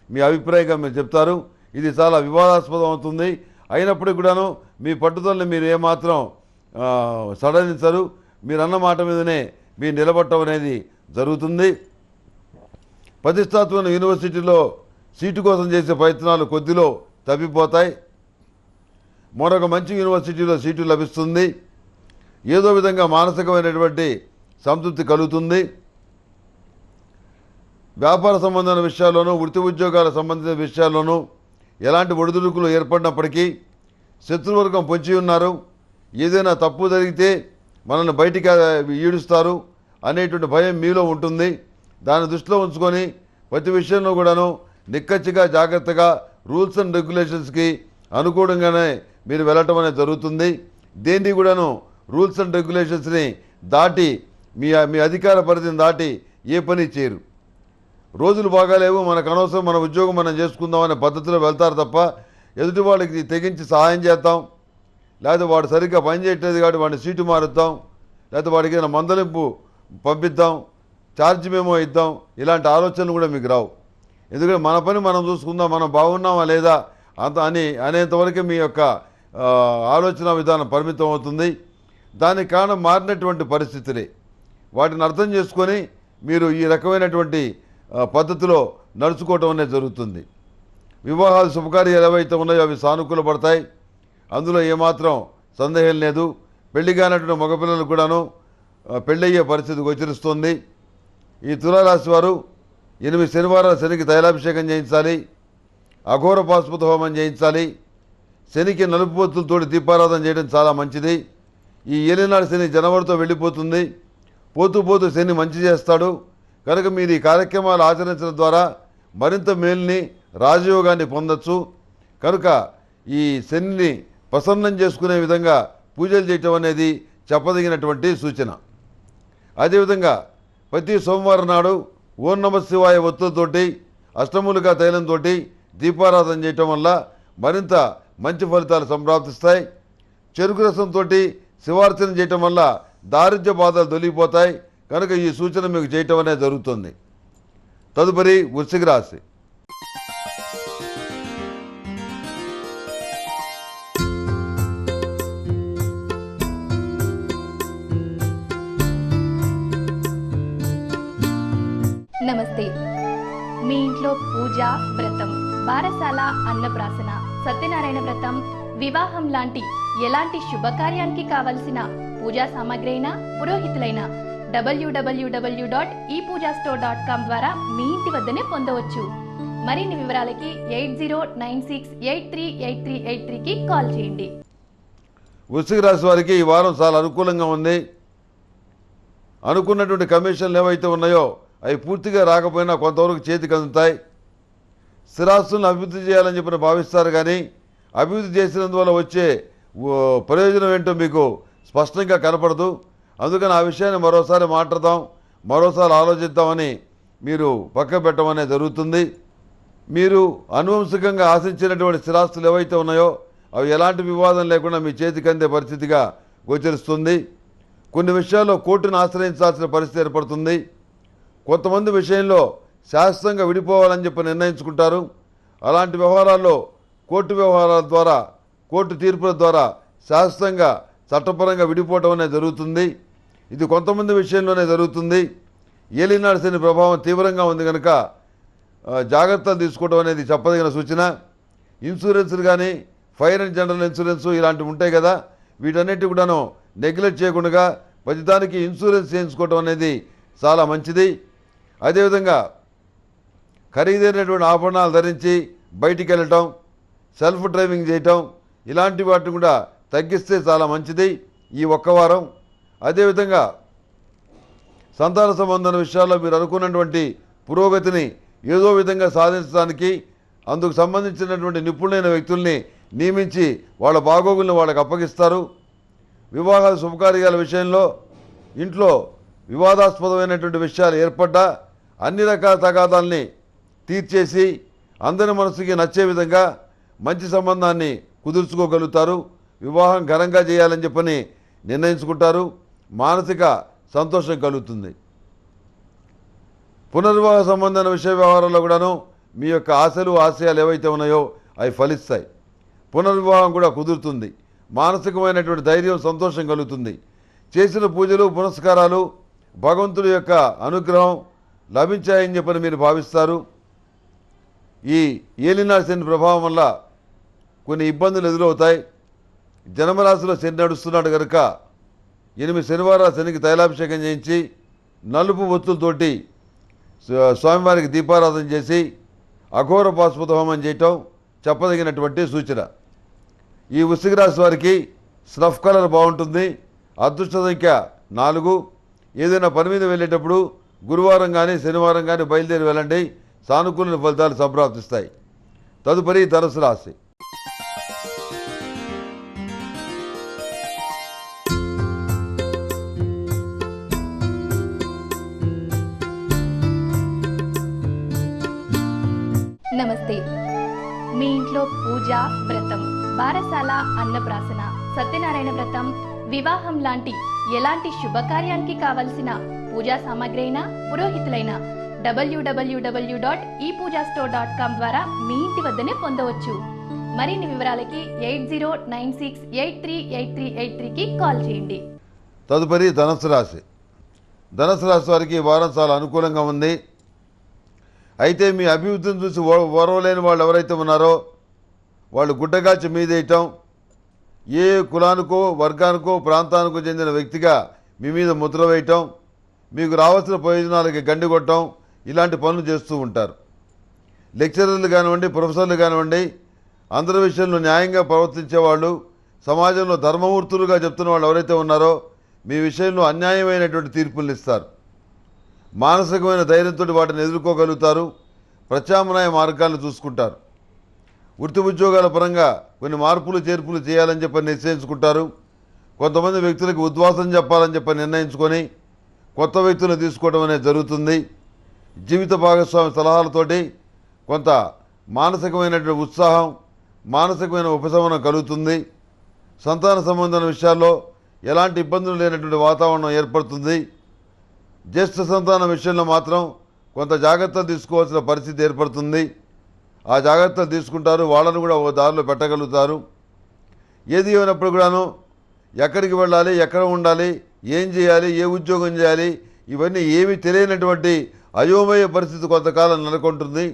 మీ అభిప్రాయంగా మీరు చెప్తారు. ఇది చాలా వివాదాస్పదం అవుతుంది. అయినప్పటికీ కూడాను మీ పట్టుదలని మీరు ఏమాత్రం సడలించరు. మీరు అన్న మాట మీదనే మీరు నిలబడటం అనేది జరుగుతుంది. ప్రతిష్టాత్మక యూనివర్సిటీలో సీటు కోసం చేసే ప్రయత్నాలు కొద్దిలో తప్పిపోతాయి. మరొక మంచి యూనివర్సిటీలో సీటు లభిస్తుంది. ఏదో విధంగా మానసికమైనటువంటి సంతృప్తి కలుగుతుంది. వ్యాపార సంబంధమైన విషయాల్లోనూ, వృత్తి ఉద్యోగాలకు సంబంధించిన విషయాల్లోనూ ఎలాంటి ఒడిదుడుకులు ఏర్పడినప్పటికీ శత్రువర్గం పొంచి ఉన్నారు. ఏదైనా తప్పు జరిగితే మనల్ని బయటికి ఈడుస్తారు అనేటువంటి భయం మీలో ఉంటుంది. దాన్ని దృష్టిలో ఉంచుకొని ప్రతి విషయంలో కూడాను నిక్కచ్చిగా జాగ్రత్తగా రూల్స్ అండ్ రెగ్యులేషన్స్కి అనుకూలంగానే మీరు వెళ్ళటం అనేది జరుగుతుంది. దేన్ని కూడాను రూల్స్ అండ్ రెగ్యులేషన్స్ని దాటి మీ అధికార పరిధిని దాటి ఏ పని చేయరు. రోజులు బాగాలేవు, మనకు అనవసరం, మన ఉద్యోగం మనం చేసుకుందాం అనే పద్ధతిలో వెళ్తారు తప్ప ఎదుటి వాళ్ళకి తెగించి సహాయం చేద్దాం, లేకపోతే వాడు సరిగ్గా పని చేయట్లేదు కాబట్టి వాడిని సీటు మారుద్దాం, లేకపోతే వాడికి ఏదైనా మందలింపు పంపిద్దాం, ఛార్జ్ మేమో ఇద్దాం, ఇలాంటి ఆలోచనలు కూడా మీకు రావు. ఎందుకంటే మన పని మనం చూసుకుందాం, మనం బాగున్నామా లేదా అనేంతవరకే మీ యొక్క ఆలోచన విధానం పరిమితం అవుతుంది. దానికి కారణం మారినటువంటి పరిస్థితులే. వాటిని అర్థం చేసుకొని మీరు ఈ రకమైనటువంటి పద్ధతిలో నడుచుకోవటం అనేది జరుగుతుంది. వివాహాలు శుభకార్యాలు ఏవైతే ఉన్నాయో అవి సానుకూల పడతాయి. అందులో ఏమాత్రం సందేహం లేదు. పెళ్లి కానటువంటి మగపిల్లలు కూడాను పెళ్ళయ్యే పరిస్థితి గోచరిస్తుంది. ఈ తులారాశి వారు 8 శనివారాలు శనికి తైలాభిషేకం చేయించాలి, అఘోర పాశుపత హోమం చేయించాలి, శనికి నలుపు పొత్తులతో దీపారాధన చేయడం చాలా మంచిది. ఈ ఏలినాడు శని జనవరితో వెళ్ళిపోతుంది. పోతూ పోతూ శని మంచి చేస్తాడు. కనుక మీరు ఈ కార్యక్రమాలు ఆచరించడం ద్వారా మరింత మేలుని రాజయోగాన్ని పొందొచ్చు. కనుక ఈ శనిని ప్రసన్నం చేసుకునే విధంగా పూజలు చేయటం అనేది చెప్పదగినటువంటి సూచన. అదేవిధంగా ప్రతి సోమవారం నాడు ఓం నమ శివాయ ఒత్తులతోటి అష్టములుగా తైలంతో దీపారాధన చేయటం వల్ల మరింత మంచి ఫలితాలు సంప్రాప్తిస్తాయి. చెరుకు రసంతో శివార్చన చేయటం వల్ల దారిద్ర్య బాధలు తొలగిపోతాయి. కనుక ఈ సూచన మీకు చేయటం అనేది జరుగుతుంది. తదుపరి వృశ్చిక రాశి. నమస్తే. మీ ఇంట్లో పూజ, వ్రతం, బారసాల, అన్నప్రాసన, సత్యనారాయణ వ్రతం, వివాహం లాంటి ఎలాంటి శుభకార్యానికి కావలసిన పూజా సామాగ్రి అయినా పురోహితులైన www.epoojastore.com ద్వారా మీ ఇంటి వద్దనే పొందవచ్చు. మరిన్ని వివరాలకి 8096838383కి కాల్ చేయండి. వృశ్చిక రాశి వారికి ఈ వారం చాలా అనుకూలంగా ఉంది. అనుకున్నటువంటి కమిషన్లు ఏవైతే ఉన్నాయో అవి పూర్తిగా రాకపోయినా కొంతవరకు చేతికి అందుతాయి. స్థిరాస్తులను అభివృద్ధి చేయాలని చెప్పి భావిస్తారు, కానీ అభివృద్ధి చేసినందువల్ల వచ్చే ప్రయోజనం ఏంటో మీకు స్పష్టంగా కనపడదు. అందుకని ఆ విషయాన్ని మరోసారి మాట్లాడదాం, మరోసారి ఆలోచిద్దామని మీరు పక్క పెట్టమనే జరుగుతుంది. మీరు అనువంశికంగా ఆశించినటువంటి స్థిరాస్తులు ఏవైతే ఉన్నాయో అవి ఎలాంటి వివాదం లేకుండా మీ చేతికి అందే పరిస్థితిగా గోచరిస్తుంది. కొన్ని విషయాల్లో కోర్టును ఆశ్రయించాల్సిన పరిస్థితి ఏర్పడుతుంది. కొంతమంది విషయంలో శాశ్వతంగా విడిపోవాలని చెప్పి నిర్ణయించుకుంటారు. అలాంటి వ్యవహారాల్లో కోర్టు వ్యవహారాల ద్వారా, కోర్టు తీర్పుల ద్వారా శాశ్వతంగా చట్టపరంగా విడిపోవటం అనేది జరుగుతుంది. ఇది కొంతమంది విషయంలోనే జరుగుతుంది. ఏలినాడు శని ప్రభావం తీవ్రంగా ఉంది కనుక జాగ్రత్తలు తీసుకోవడం అనేది చెప్పదగిన సూచన. ఇన్సూరెన్స్లు కానీ ఫైర్ అండ్ జనరల్ ఇన్సూరెన్స్ ఇలాంటివి ఉంటాయి కదా, వీటన్నిటి కూడాను నెగ్లెక్ట్ చేయకుండా ప్రతిదానికి ఇన్సూరెన్స్ చేయించుకోవడం అనేది చాలా మంచిది. అదేవిధంగా ఖరీదైనటువంటి ఆభరణాలు ధరించి బయటికి వెళ్ళటం, సెల్ఫ్ డ్రైవింగ్ చేయటం ఇలాంటి వాటిని కూడా తగ్గిస్తే చాలా మంచిది ఈ ఒక్క వారం. అదేవిధంగా సంతాన సంబంధం విషయాల్లో మీరు అనుకున్నటువంటి పురోగతిని ఏదో విధంగా సాధించడానికి అందుకు సంబంధించినటువంటి నిపుణులైన వ్యక్తుల్ని నియమించి వాళ్ళ బాగోగుల్ని వాళ్ళకి అప్పగిస్తారు. వివాహాల శుభకార్యాల విషయంలో ఇంట్లో వివాదాస్పదమైనటువంటి విషయాలు ఏర్పడ్డా అన్ని రకాల తగాదాల్ని తీర్చేసి అందరి మనసుకి నచ్చే విధంగా మంచి సంబంధాన్ని కుదుర్చుకోగలుగుతారు. వివాహం ఘనంగా చేయాలని చెప్పని నిర్ణయించుకుంటారు. మానసిక సంతోషం కలుగుతుంది. పునర్వివాహ సంబంధమైన విషయ వ్యవహారాల్లో కూడాను మీ యొక్క ఆశలు ఆశయాలు ఏవైతే ఉన్నాయో అవి ఫలిస్తాయి. పునర్వివాహం కూడా కుదురుతుంది. మానసికమైనటువంటి ధైర్యం, సంతోషం కలుగుతుంది. చేసిన పూజలు పునస్కారాలు భగవంతుడి యొక్క అనుగ్రహం లభించాయని చెప్పని మీరు భావిస్తారు. ఈ ఏలినాడు శని ప్రభావం వల్ల కొన్ని ఇబ్బందులు ఎదురవుతాయి. జన్మరాశిలో శని నడుస్తున్నాడు కనుక 8 శనివారాలు శనికి తైలాభిషేకం చేయించి నలుపు ఒత్తులతోటి స్వామివారికి దీపారాధన చేసి అఘోర పాశుపత హోమం చేయటం చెప్పదగినటువంటి సూచన. ఈ వృశ్చిక రాశి వారికి స్నఫ్ కలర్ బాగుంటుంది. అదృష్ట సంఖ్య 4. ఏదైనా పని మీద వెళ్ళేటప్పుడు గురువారం కానీ శనివారం కానీ బయలుదేరి వెళ్ళండి. సానుకూల ఫలితాలు సంప్రాప్తిస్తాయి. తదుపరి ధనుసు రాశి. నమస్తే. మీ ఇంట్లో పూజ, వ్రతం, బారసాల, అన్నప్రాసన, సత్యనారాయణ వ్రతం, వివాహం లాంటి ఎలాంటి శుభకార్యానికి కావలసిన పూజా సామాగ్రి అయినా పురోహితులైన www.epoojastore.com ద్వారా మీ ఇంటి వద్దనే పొందవచ్చు. మరిన్ని వివరాలకి 8096838383కి కాల్ చేయండి. తదుపరి ధనుసు రాశి. ధనుసు రాశి వారికి ఈ వారం చాలా అనుకూలంగా ఉంది. అయితే మీ అభివృద్ధిని చూసి ఓర్వలేని వాళ్ళు ఎవరైతే ఉన్నారో వాళ్ళు గుడ్డగాల్చి మీదేయటం, ఏ కులానికో వర్గానికో ప్రాంతానికో చెందిన వ్యక్తిగా మీ మీద ముద్ర వేయటం, మీకు రావాల్సిన ప్రయోజనాలకి గండి కొట్టడం ఇలాంటి పనులు చేస్తూ ఉంటారు. లెక్చరర్లు కానివ్వండి, ప్రొఫెసర్లు కానివ్వండి, అందరి విషయంలో న్యాయంగా ప్రవర్తించేవాళ్ళు, సమాజంలో ధర్మమూర్తులుగా చెప్తున్న వాళ్ళు ఎవరైతే ఉన్నారో మీ విషయంలో అన్యాయమైనటువంటి తీర్పులు ఇస్తారు. మానసికమైన ధైర్యంతో వాటిని ఎదుర్కోగలుగుతారు. ప్రత్యామ్నాయ మార్గాలను చూసుకుంటారు. వృత్తి ఉద్యోగాల పరంగా కొన్ని మార్పులు చేర్పులు చేయాలని చెప్పి నిశ్చయించుకుంటారు. కొంతమంది వ్యక్తులకు ఉద్వాసం చెప్పాలని చెప్పి నిర్ణయించుకొని కొత్త వ్యక్తులను తీసుకోవడం అనేది జరుగుతుంది. జీవిత భాగస్వామి సలహాలతోటి కొంత మానసికమైనటువంటి ఉత్సాహం, మానసికమైన ఉపశమనం కలుగుతుంది. సంతాన సంబంధమైన విషయాల్లో ఎలాంటి ఇబ్బందులు లేనటువంటి వాతావరణం ఏర్పడుతుంది. జ్యేష్ఠ సంతానం విషయంలో మాత్రం కొంత జాగ్రత్తలు తీసుకోవాల్సిన పరిస్థితి ఏర్పడుతుంది. ఆ జాగ్రత్తలు తీసుకుంటారు. వాళ్ళను కూడా ఒక దారిలో పెట్టగలుగుతారు. ఏది ఏమైనప్పుడు కూడాను ఎక్కడికి వెళ్ళాలి, ఎక్కడ ఉండాలి, ఏం చేయాలి, ఏ ఉద్యోగం చేయాలి, ఇవన్నీ ఏమీ తెలియనటువంటి అయోమయ పరిస్థితి కొంతకాలం నెలకొంటుంది.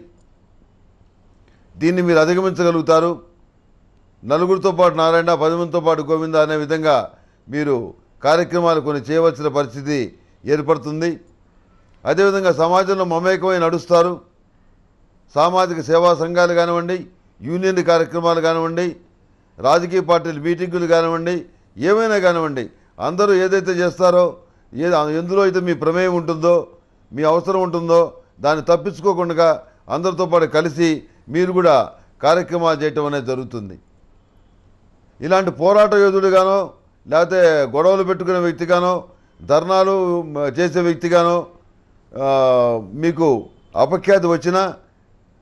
దీన్ని మీరు అధిగమించగలుగుతారు. నలుగురితో పాటు నారాయణ, 10 మందితో పాటు గోవింద అనే విధంగా మీరు కార్యక్రమాలు కొన్ని చేయవలసిన పరిస్థితి ఏర్పడుతుంది. అదేవిధంగా సమాజంలో మమేకమై నడుస్తారు. సామాజిక సేవా సంఘాలు కానివ్వండి, యూనియన్ కార్యక్రమాలు కానివ్వండి, రాజకీయ పార్టీల మీటింగులు కానివ్వండి, ఏమైనా కానివ్వండి, అందరూ ఏదైతే చేస్తారో, ఎందులో అయితే మీ ప్రమేయం ఉంటుందో, మీ అవసరం ఉంటుందో దాన్ని తప్పించుకోకుండా అందరితో పాటు కలిసి మీరు కూడా కార్యక్రమాలు చేయటం అనేది జరుగుతుంది. ఇలాంటి పోరాట యోధుడిగానో, లేకపోతే గొడవలు పెట్టుకునే వ్యక్తిగానో, ధర్నాలు చేసే వ్యక్తిగానో మీకు అపఖ్యాతి వచ్చినా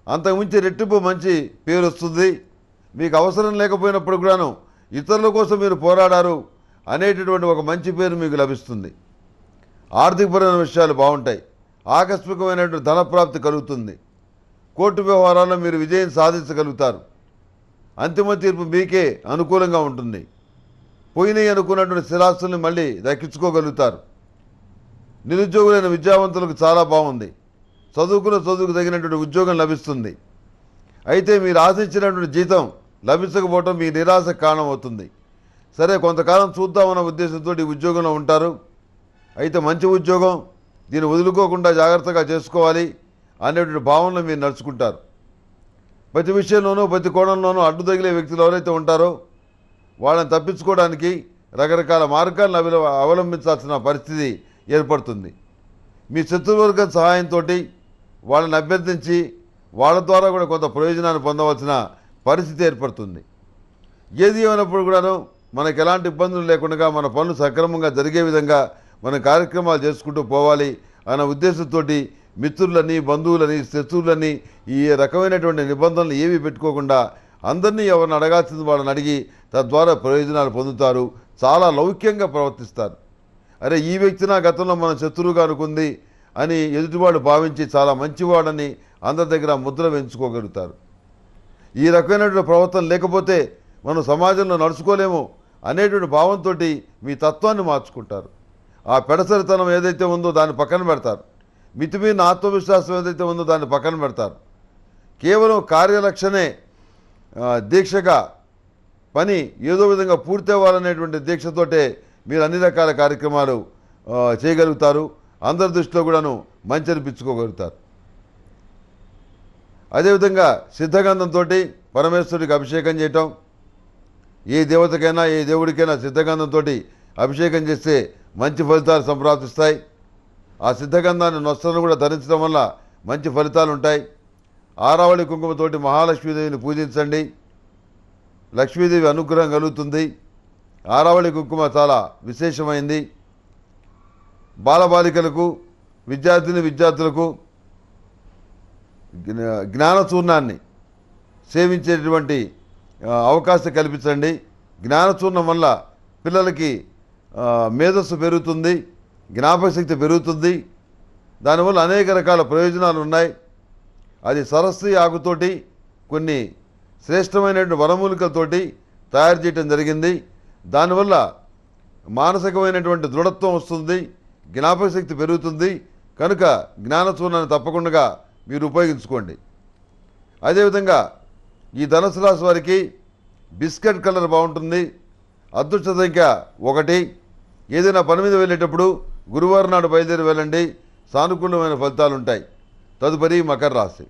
అంతకుమించి రెట్టింపు మంచి పేరు వస్తుంది. మీకు అవసరం లేకపోయినప్పుడు కూడాను ఇతరుల కోసం మీరు పోరాడారు అనేటటువంటి ఒక మంచి పేరు మీకు లభిస్తుంది. ఆర్థికపరమైన విషయాలు బాగుంటాయి. ఆకస్మికమైనటువంటి ధనప్రాప్తి కలుగుతుంది. కోర్టు వ్యవహారాల్లో మీరు విజయం సాధించగలుగుతారు. అంతిమ తీర్పు మీకే అనుకూలంగా ఉంటుంది. పోయినాయి అనుకున్నటువంటి స్థిరాస్తుల్ని మళ్ళీ దక్కించుకోగలుగుతారు. నిరుద్యోగులైన విద్యావంతులకు చాలా బాగుంది. చదువుకు తగినటువంటి ఉద్యోగం లభిస్తుంది. అయితే మీరు ఆశించినటువంటి జీతం లభించకపోవటం మీ నిరాశకు కారణమవుతుంది. సరే, కొంతకాలం చూద్దామన్న ఉద్దేశంతో ఈ ఉద్యోగంలో ఉంటారు. అయితే మంచి ఉద్యోగం, దీన్ని వదులుకోకుండా జాగ్రత్తగా చేసుకోవాలి అనేటువంటి భావనలో మీరు నడుచుకుంటారు. ప్రతి విషయంలోనూ ప్రతి కోణంలోనూ అడ్డు తగిలే వ్యక్తులు ఎవరైతే ఉంటారో వాళ్ళని తప్పించుకోవడానికి రకరకాల మార్గాలను అవలంబించాల్సిన పరిస్థితి ఏర్పడుతుంది. మీ శత్రువర్గం సహాయంతో వాళ్ళని అభ్యర్థించి వాళ్ళ ద్వారా కూడా కొంత ప్రయోజనాన్ని పొందవలసిన పరిస్థితి ఏర్పడుతుంది. ఏది ఏమైనప్పుడు కూడాను మనకు ఎలాంటి ఇబ్బందులు లేకుండా మన పనులు సక్రమంగా జరిగే విధంగా మన కార్యక్రమాలు చేసుకుంటూ పోవాలి అన్న ఉద్దేశంతో మిత్రులని, బంధువులని, శత్రువులని ఈ రకమైనటువంటి నిబంధనలు ఏవి పెట్టుకోకుండా అందరినీ ఎవరిని అడగాల్సింది వాళ్ళని అడిగి తద్వారా ప్రయోజనాలు పొందుతారు. చాలా లౌక్యంగా ప్రవర్తిస్తారు. అరే, ఈ వ్యక్తి నా గతంలో మన శత్రువుగా అనుకుంది అని ఎదుటివాడు భావించి చాలా మంచివాడని అందరి దగ్గర ముద్ర వేయించుకోగలుగుతారు. ఈ రకమైనటువంటి ప్రవర్తన లేకపోతే మనం సమాజంలో నడుచుకోలేము అనేటువంటి భావంతో మీ తత్వాన్ని మార్చుకుంటారు. ఆ పెడసరితనం ఏదైతే ఉందో దాన్ని పక్కన పెడతారు. మితిమీరిన ఆత్మవిశ్వాసం ఏదైతే ఉందో దాన్ని పక్కన పెడతారు. కేవలం కార్యలక్షణే దీక్షగా పని ఏదో విధంగా పూర్తి అవ్వాలనేటువంటి దీక్షతోటే మీరు అన్ని రకాల కార్యక్రమాలు చేయగలుగుతారు. అందరి దృష్టిలో కూడాను మంచి అనిపించుకోగలుగుతారు. అదేవిధంగా సిద్ధగంధంతో పరమేశ్వరుడికి అభిషేకం చేయటం, ఏ దేవతకైనా ఏ దేవుడికైనా సిద్ధగంధంతో అభిషేకం చేస్తే మంచి ఫలితాలు సంప్రాప్తిస్తాయి. ఆ సిద్ధగంధాన్ని నొస్తను కూడా ధరించడం వల్ల మంచి ఫలితాలు ఉంటాయి. ఆరావళి కుంకుమతోటి మహాలక్ష్మీదేవిని పూజించండి. లక్ష్మీదేవి అనుగ్రహం కలుగుతుంది. ఆరావళి కుంకుమ చాలా విశేషమైంది. బాలబాలికలకు, విద్యార్థులకు జ్ఞానచూర్ణాన్ని సేవించేటువంటి అవకాశం కల్పించండి. జ్ఞానచూర్ణం వల్ల పిల్లలకి మేధస్సు పెరుగుతుంది, జ్ఞాపకశక్తి పెరుగుతుంది. దానివల్ల అనేక రకాల ప్రయోజనాలు ఉన్నాయి. అది సరస్వతి ఆకుతోటి కొన్ని శ్రేష్టమైనటువంటి వనమూలికలతోటి తయారు చేయడం జరిగింది. దానివల్ల మానసికమైనటువంటి దృఢత్వం వస్తుంది, జ్ఞాపకశక్తి పెరుగుతుంది. కనుక జ్ఞానచూర్ణాన్ని తప్పకుండా మీరు ఉపయోగించుకోండి. అదేవిధంగా ఈ ధనుసు రాశి వారికి బిస్కెట్ కలర్ బాగుంటుంది. అదృష్ట సంఖ్య 1. ఏదైనా పని మీద వెళ్ళేటప్పుడు గురువారం నాడు బయలుదేరి వెళ్ళండి. సానుకూలమైన ఫలితాలు ఉంటాయి. తదుపరి మకర రాశి.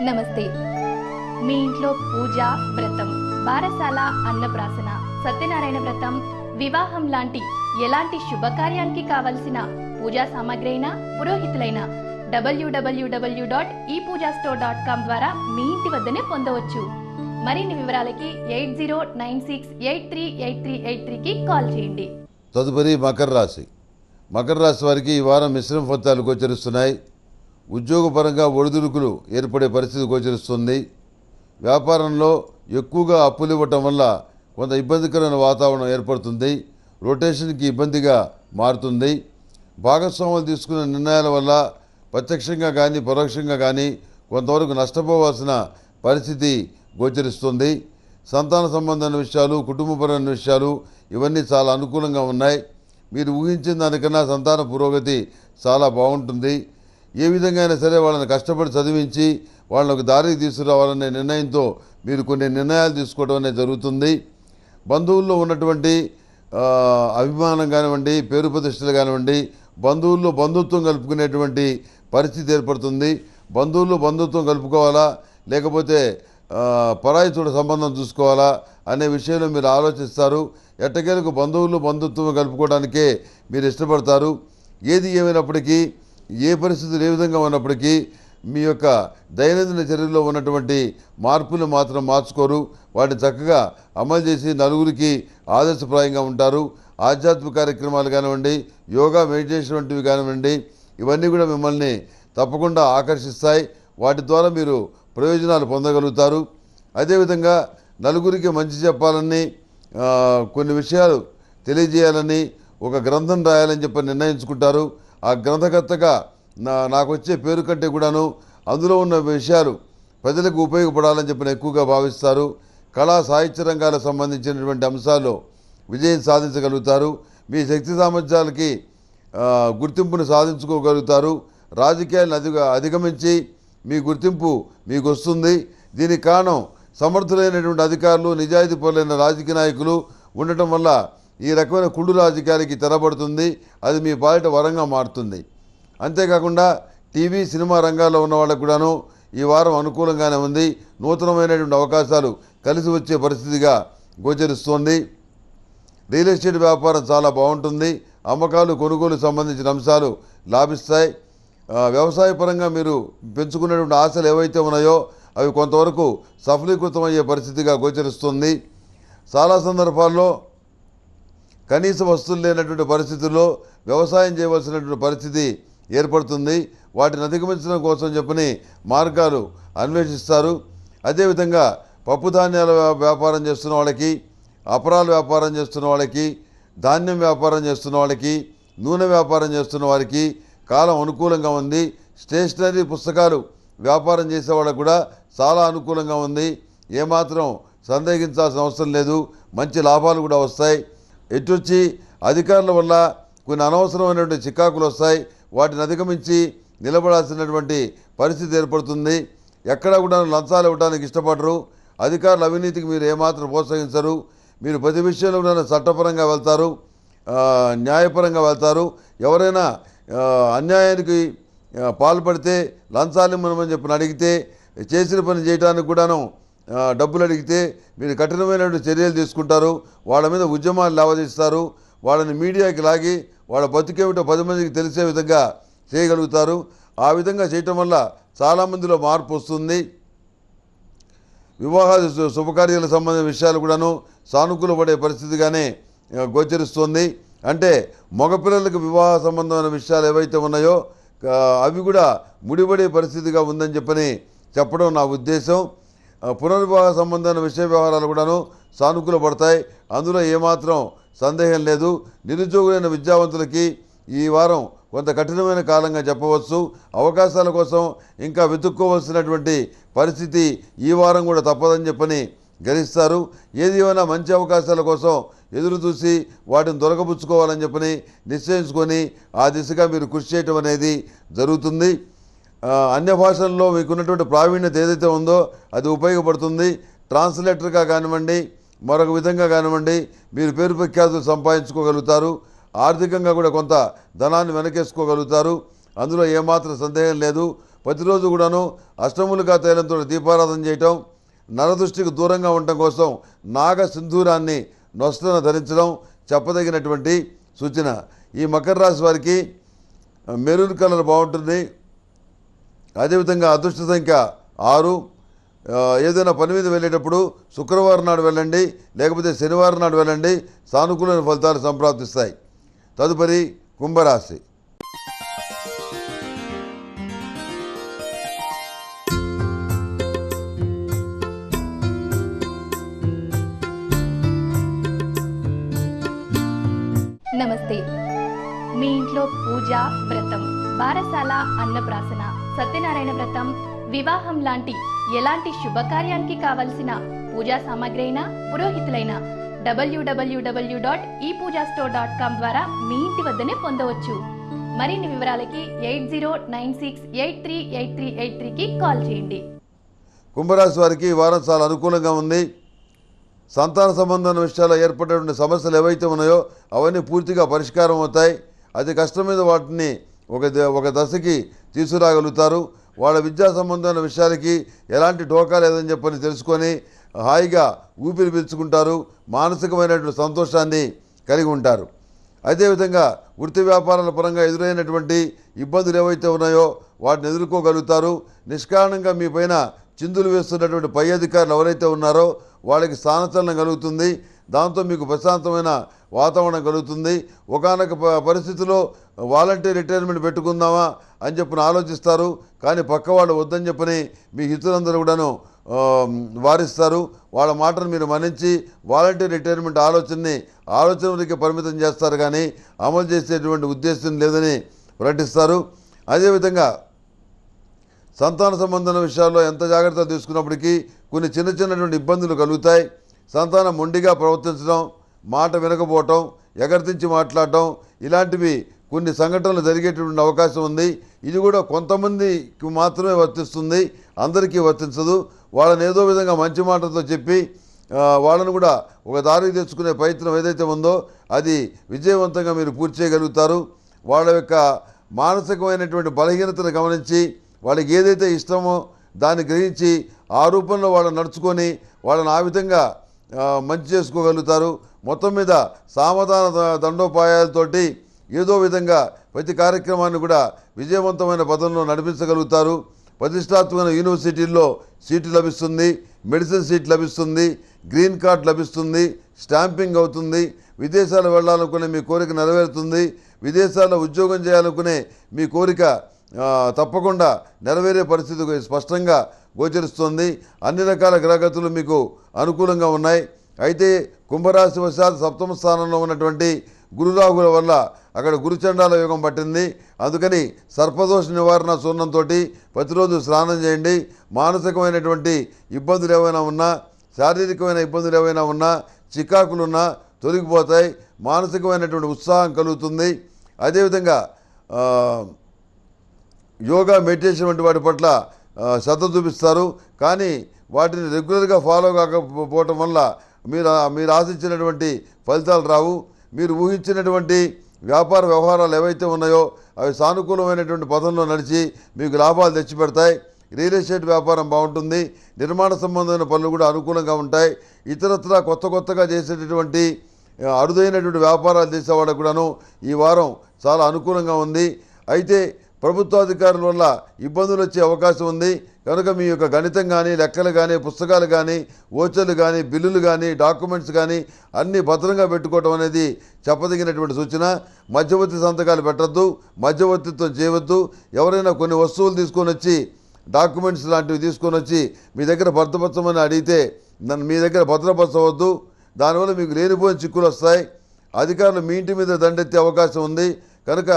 నమస్తే. మీ ఇంట్లో పూజ, వ్రతం, బారసాల, అన్నప్రాసన, సత్యనారాయణ వ్రతం, వివాహం లాంటి ఎలాంటి శుభకార్యానికి కావలసిన పూజా సామాగ్రి అయినా, పురోహితులైన www.epoojastore.com ద్వారా మీ ఇంటి వద్దనే పొందవచ్చు. మరిన్ని వివరాలకి 8096838383కి కాల్ చేయండి. తదుపరి మకర రాశి. మకర రాశి వారికి ఈ వారం మిశ్రమ ఫలితాలు గోచరిస్తున్నాయి. ఉద్యోగపరంగా ఒడిదుడుకులు ఏర్పడే పరిస్థితి గోచరిస్తుంది. వ్యాపారంలో ఎక్కువగా అప్పులు ఇవ్వటం వల్ల కొంత ఇబ్బందికరమైన వాతావరణం ఏర్పడుతుంది. రొటేషన్కి ఇబ్బందిగా మారుతుంది. భాగస్వాములు తీసుకున్న నిర్ణయాల వల్ల ప్రత్యక్షంగా కానీ పరోక్షంగా కానీ కొంతవరకు నష్టపోవాల్సిన పరిస్థితి గోచరిస్తుంది. సంతాన సంబంధమైన విషయాలు, కుటుంబపరమైన విషయాలు ఇవన్నీ చాలా అనుకూలంగా ఉన్నాయి. మీరు ఊహించిన దానికన్నా సంతాన పురోగతి చాలా బాగుంటుంది. ఏ విధంగా అయినా సరే వాళ్ళని కష్టపడి చదివించి వాళ్ళకు దారికి తీసుకురావాలనే నిర్ణయంతో మీరు కొన్ని నిర్ణయాలు తీసుకోవడం అనేది జరుగుతుంది. బంధువుల్లో ఉన్నటువంటి అభిమానం కానివ్వండి, పేరు ప్రతిష్టలు కానివ్వండి, బంధువుల్లో బంధుత్వం కలుపుకునేటువంటి పరిస్థితి ఏర్పడుతుంది. బంధువుల్లో బంధుత్వం కలుపుకోవాలా లేకపోతే పరాయితోటి సంబంధం చూసుకోవాలా అనే విషయంలో మీరు ఆలోచిస్తారు. ఎట్టకేలకు బంధువులు బంధుత్వం కలుపుకోవడానికే మీరు ఇష్టపడతారు. ఏది ఏమైనప్పటికీ, ఏ పరిస్థితులు ఏ విధంగా ఉన్నప్పటికీ మీ యొక్క దైనందిన చర్యల్లో ఉన్నటువంటి మార్పులు మాత్రం మార్చుకోరు. వాటిని చక్కగా అమలు చేసి నలుగురికి ఆదర్శప్రాయంగా ఉంటారు. ఆధ్యాత్మిక కార్యక్రమాలు కానివ్వండి, యోగా, మెడిటేషన్ వంటివి కానివ్వండి, ఇవన్నీ కూడా మిమ్మల్ని తప్పకుండా ఆకర్షిస్తాయి. వాటి ద్వారా మీరు ప్రయోజనాలు పొందగలుగుతారు. అదేవిధంగా నలుగురికి మంచి చెప్పాలని, కొన్ని విషయాలు తెలియజేయాలని, ఒక గ్రంథం రాయాలని చెప్పి నిర్ణయించుకుంటారు. ఆ గ్రంథకర్తగా నాకు వచ్చే పేరు కంటే కూడాను అందులో ఉన్న విషయాలు ప్రజలకు ఉపయోగపడాలని చెప్పి ఎక్కువగా భావిస్తారు. కళా సాహిత్య రంగాలకు సంబంధించినటువంటి అంశాల్లో విజయం సాధించగలుగుతారు. మీ శక్తి సామర్థ్యాలకి గుర్తింపును సాధించుకోగలుగుతారు. రాజకీయాలను అధిగమించి మీ గుర్తింపు మీకు వస్తుంది. దీనికి కారణం సమర్థులైనటువంటి అధికారులు, నిజాయితీ పరులైన రాజకీయ నాయకులు ఉండటం వల్ల ఈ రకమైన కుళ్ళు రాజకీయాలకి తెరబడుతుంది. అది మీ పాలిట వరంగా మారుతుంది. అంతేకాకుండా టీవీ, సినిమా రంగాల్లో ఉన్న వాళ్ళకు కూడాను ఈ వారం అనుకూలంగానే ఉంది. నూతనమైనటువంటి అవకాశాలు కలిసి వచ్చే పరిస్థితిగా గోచరిస్తోంది. రియల్ ఎస్టేట్ వ్యాపారం చాలా బాగుంటుంది. అమ్మకాలు, కొనుగోలు సంబంధించిన అంశాలు లాభిస్తాయి. వ్యవసాయ పరంగా మీరు పెంచుకున్నటువంటి ఆశలు ఏవైతే ఉన్నాయో అవి కొంతవరకు సఫలీకృతం అయ్యే పరిస్థితిగా గోచరిస్తుంది. చాలా సందర్భాల్లో కనీస వస్తువులు లేనటువంటి పరిస్థితుల్లో వ్యవసాయం చేయవలసినటువంటి పరిస్థితి ఏర్పడుతుంది. వాటిని అధిగమించడం కోసం చెప్పని మార్గాలు అన్వేషిస్తారు. అదేవిధంగా పప్పు ధాన్యాల వ్యాపారం చేస్తున్న వాళ్ళకి, అపరాల వ్యాపారం చేస్తున్న వాళ్ళకి, ధాన్యం వ్యాపారం చేస్తున్న వాళ్ళకి, నూనె వ్యాపారం చేస్తున్న వారికి కాలం అనుకూలంగా ఉంది. స్టేషనరీ పుస్తకాలు వ్యాపారం చేసే వాళ్ళకు కూడా చాలా అనుకూలంగా ఉంది. ఏమాత్రం సందేహించాల్సిన అవసరం లేదు. మంచి లాభాలు కూడా వస్తాయి. ఎటొచ్చి అధికారుల వల్ల కొన్ని అనవసరమైనటువంటి చికాకులు వస్తాయి. వాటిని అధిగమించి నిలబడాల్సినటువంటి పరిస్థితి ఏర్పడుతుంది. ఎక్కడా కూడా లంచాలు ఇవ్వడానికి ఇష్టపడరు. అధికారుల అవినీతికి మీరు ఏమాత్రం ప్రోత్సహించరు. మీరు ప్రతి విషయంలో కూడా చట్టపరంగా వెళ్తారు, న్యాయపరంగా వెళ్తారు. ఎవరైనా అన్యాయానికి పాల్పడితే, లంచాలు ఇవ్వమని చెప్పి అడిగితే, చేసిన పని చేయడానికి కూడాను డబ్బులు అడిగితే మీరు కఠినమైనటువంటి చర్యలు తీసుకుంటారు. వాళ్ళ మీద ఉద్యమాలు లేవదీస్తారు. వాళ్ళని మీడియాకి లాగి వాళ్ళ బతుకేమిటో 10 మందికి తెలిసే విధంగా చేయగలుగుతారు. ఆ విధంగా చేయటం వల్ల చాలామందిలో మార్పు వస్తుంది. వివాహాలు, శుభకార్యాలకు సంబంధించిన విషయాలు కూడాను సానుకూలపడే పరిస్థితిగానే గోచరిస్తుంది. అంటే మగపిల్లలకు వివాహ సంబంధమైన విషయాలు ఏవైతే ఉన్నాయో అవి కూడా ముడిపడే పరిస్థితిగా ఉందని చెప్పడం నా ఉద్దేశం. పునర్వివాహ సంబంధమైన విషయ వ్యవహారాలు కూడాను సానుకూలపడతాయి. అందులో ఏమాత్రం సందేహం లేదు. నిరుద్యోగులైన విద్యావంతులకి ఈ వారం కొంత కఠినమైన కాలంగా చెప్పవచ్చు. అవకాశాల కోసం ఇంకా వెతుక్కోవాల్సినటువంటి పరిస్థితి ఈ వారం కూడా తప్పదని గ్రహిస్తారు. ఏది ఏమైనా మంచి అవకాశాల కోసం ఎదురు చూసి వాటిని దొరకబుచ్చుకోవాలని నిశ్చయించుకొని ఆ దిశగా మీరు కృషి చేయటం అనేది జరుగుతుంది. అన్య భాషల్లో మీకున్నటువంటి ప్రావీణ్యత ఏదైతే ఉందో అది ఉపయోగపడుతుంది. ట్రాన్స్లేటర్గా కానివ్వండి, మరొక విధంగా కానివ్వండి, మీరు పేరు ప్రఖ్యాతులు సంపాదించుకోగలుగుతారు. ఆర్థికంగా కూడా కొంత ధనాన్ని వెనకేసుకోగలుగుతారు. అందులో ఏమాత్రం సందేహం లేదు. ప్రతిరోజు కూడాను అష్టములుగా తైలంతో దీపారాధన చేయటం, నరదృష్టికి దూరంగా ఉండటం కోసం నాగ సింధూరాన్ని నొసటన ధరించడం చెప్పదగినటువంటి సూచన. ఈ మకర రాశి వారికి మెరూన్ కలర్ బాగుంటుంది. అదేవిధంగా అదృష్ట సంఖ్య 6. ఏదైనా పని మీద వెళ్ళేటప్పుడు శుక్రవారం నాడు వెళ్ళండి, లేకపోతే శనివారం నాడు వెళ్ళండి. సానుకూలమైన ఫలితాలు సంప్రాప్తిస్తాయి. తదుపరి కుంభరాశి. నమస్తే. మీ ఇంట్లో పూజ, వ్రతం, బారసాల, అన్నప్రాసన, సత్యనారాయణ వ్రతం, వివాహం లాంటి ఎలాంటి శుభకార్యానికి కావలసిన పూజా సామాగ్రి అయినా, పురోహితులైన www.epoojastore.com ద్వారా మీ ఇంటి వద్దనే పొందవచ్చు. మరిన్ని వివరాలకి 8096838383కి కాల్ చేయండి. కుంభరాశి వారికి ఈ వారం చాలా అనుకూలంగా ఉంది. సంతాన సంబంధమైన విషయాల్లో ఏర్పడేటువంటి సమస్యలు ఏవైతే ఉన్నాయో అవన్నీ పూర్తిగా పరిష్కారం అవుతాయి. అతి కష్టం మీద వాటిని ఒక దశకి తీసుకురాగలుగుతారు. వాళ్ళ విద్యా సంబంధమైన విషయాలకి ఎలాంటి ఢోకా లేదని చెప్పని తెలుసుకొని హాయిగా ఊపిరి పీల్చుకుంటారు. మానసికమైనటువంటి సంతోషాన్ని కలిగి ఉంటారు. అదేవిధంగా వృత్తి వ్యాపారాల పరంగా ఎదురైనటువంటి ఇబ్బందులు ఏవైతే ఉన్నాయో వాటిని ఎదుర్కోగలుగుతారు. నిష్కారణంగా మీ పైన చిందులు వేస్తున్నటువంటి పై అధికారులు ఎవరైతే ఉన్నారో వాళ్ళకి స్థానచలనం కలుగుతుంది. దాంతో మీకు ప్రశాంతమైన వాతావరణం కలుగుతుంది. ఒకానొక పరిస్థితిలో వాలంటీర్ రిటైర్మెంట్ పెట్టుకుందామా అని చెప్పని ఆలోచిస్తారు. కానీ పక్క వాళ్ళు వద్దని చెప్పని మీ హితులందరూ కూడాను వారిస్తారు. వాళ్ళ మాటను మీరు మన్నించి వాలంటీర్ రిటైర్మెంట్ ఆలోచన వరకే పరిమితం చేస్తారు, కానీ అమలు చేసేటువంటి ఉద్దేశం లేదని ప్రకటిస్తారు. అదేవిధంగా సంతాన సంబంధమైన విషయాల్లో ఎంత జాగ్రత్త తీసుకున్నప్పటికీ కొన్ని చిన్నటువంటి ఇబ్బందులు కలుగుతాయి. సంతానం మొండిగా ప్రవర్తించడం, మాట వినకపోవటం, ఎగర్తించి మాట్లాడటం ఇలాంటివి కొన్ని సంఘటనలు జరిగేటువంటి అవకాశం ఉంది. ఇది కూడా కొంతమందికి మాత్రమే వర్తిస్తుంది, అందరికీ వర్తించదు. వాళ్ళని ఏదో విధంగా మంచి మాటలతో చెప్పి వాళ్ళను కూడా ఒక దారికి తెచ్చుకునే ప్రయత్నం ఏదైతే ఉందో అది విజయవంతంగా మీరు పూర్తి చేయగలుగుతారు. వాళ్ళ యొక్క మానసికమైనటువంటి బలహీనతను గమనించి వాళ్ళకి ఏదైతే ఇష్టమో దాన్ని గ్రహించి ఆ రూపంలో వాళ్ళని నడుచుకొని వాళ్ళని ఆ విధంగా మంచి చేసుకోగలుగుతారు. మొత్తం మీద సామధాన దండోపాయాలతోటి ఏదో విధంగా ప్రతి కార్యక్రమాన్ని కూడా విజయవంతమైన పదంలో నడిపించగలుగుతారు. ప్రతిష్టాత్మకమైన యూనివర్సిటీల్లో సీటు లభిస్తుంది, మెడిసిన్ సీట్ లభిస్తుంది, గ్రీన్ కార్డ్ లభిస్తుంది, స్టాంపింగ్ అవుతుంది. విదేశాలు వెళ్ళాలనుకునే మీ కోరిక నెరవేరుతుంది. విదేశాల్లో ఉద్యోగం చేయాలనుకునే మీ కోరిక తప్పకుండా నెరవేరే పరిస్థితి స్పష్టంగా గోచరిస్తుంది. అన్ని రకాల గ్రహగతులు మీకు అనుకూలంగా ఉన్నాయి. అయితే కుంభరాశి వశాత్ సప్తమ స్థానంలో ఉన్నటువంటి గురురాహుల వల్ల అక్కడ గురుచండాల యోగం పట్టింది. అందుకని సర్పదోష నివారణ చూర్ణంతో ప్రతిరోజు స్నానం చేయండి. మానసికమైనటువంటి ఇబ్బందులు ఏవైనా ఉన్నా, శారీరకమైన ఇబ్బందులు ఏవైనా ఉన్నా, చికాకులున్నా తొలగిపోతాయి. మానసికమైనటువంటి ఉత్సాహం కలుగుతుంది. అదేవిధంగా యోగా, మెడిటేషన్ వంటి వాటి పట్ల శ్రద్ధ చూపిస్తారు. కానీ వాటిని రెగ్యులర్గా ఫాలో కాకపోవటం వల్ల మీరు ఆశించినటువంటి ఫలితాలు రావు. మీరు ఊహించినటువంటి వ్యాపార వ్యవహారాలు ఏవైతే ఉన్నాయో అవి సానుకూలమైనటువంటి పదంలో నడిచి మీకు లాభాలు తెచ్చిపెడతాయి. రియల్ ఎస్టేట్ వ్యాపారం బాగుంటుంది. నిర్మాణ సంబంధమైన పనులు కూడా అనుకూలంగా ఉంటాయి. ఇతరత్రా కొత్తగా చేసేటటువంటి అరుదైనటువంటి వ్యాపారాలు చేసేవాళ్ళకు కూడాను ఈ వారం చాలా అనుకూలంగా ఉంది. అయితే ప్రభుత్వాధికారుల వల్ల ఇబ్బందులు వచ్చే అవకాశం ఉంది. కనుక మీ యొక్క గణితం కానీ, లెక్కలు కానీ, పుస్తకాలు కానీ, ఓచర్లు కానీ, బిల్లులు కానీ, డాక్యుమెంట్స్ కానీ అన్నీ భద్రంగా పెట్టుకోవటం అనేది చెప్పదగినటువంటి సూచన. మధ్యవర్తి సంతకాలు పెట్టద్దు, మధ్యవర్తిత్వం చేయవద్దు. ఎవరైనా కొన్ని వస్తువులు తీసుకొని వచ్చి, డాక్యుమెంట్స్ లాంటివి తీసుకొని వచ్చి మీ దగ్గర భద్రపరచమని అడిగితే మీ దగ్గర భద్రపరచవద్దు. దానివల్ల మీకు లేనిపోయిన చిక్కులు వస్తాయి. అధికారులు మీ ఇంటి మీద దండెత్తే అవకాశం ఉంది. కనుక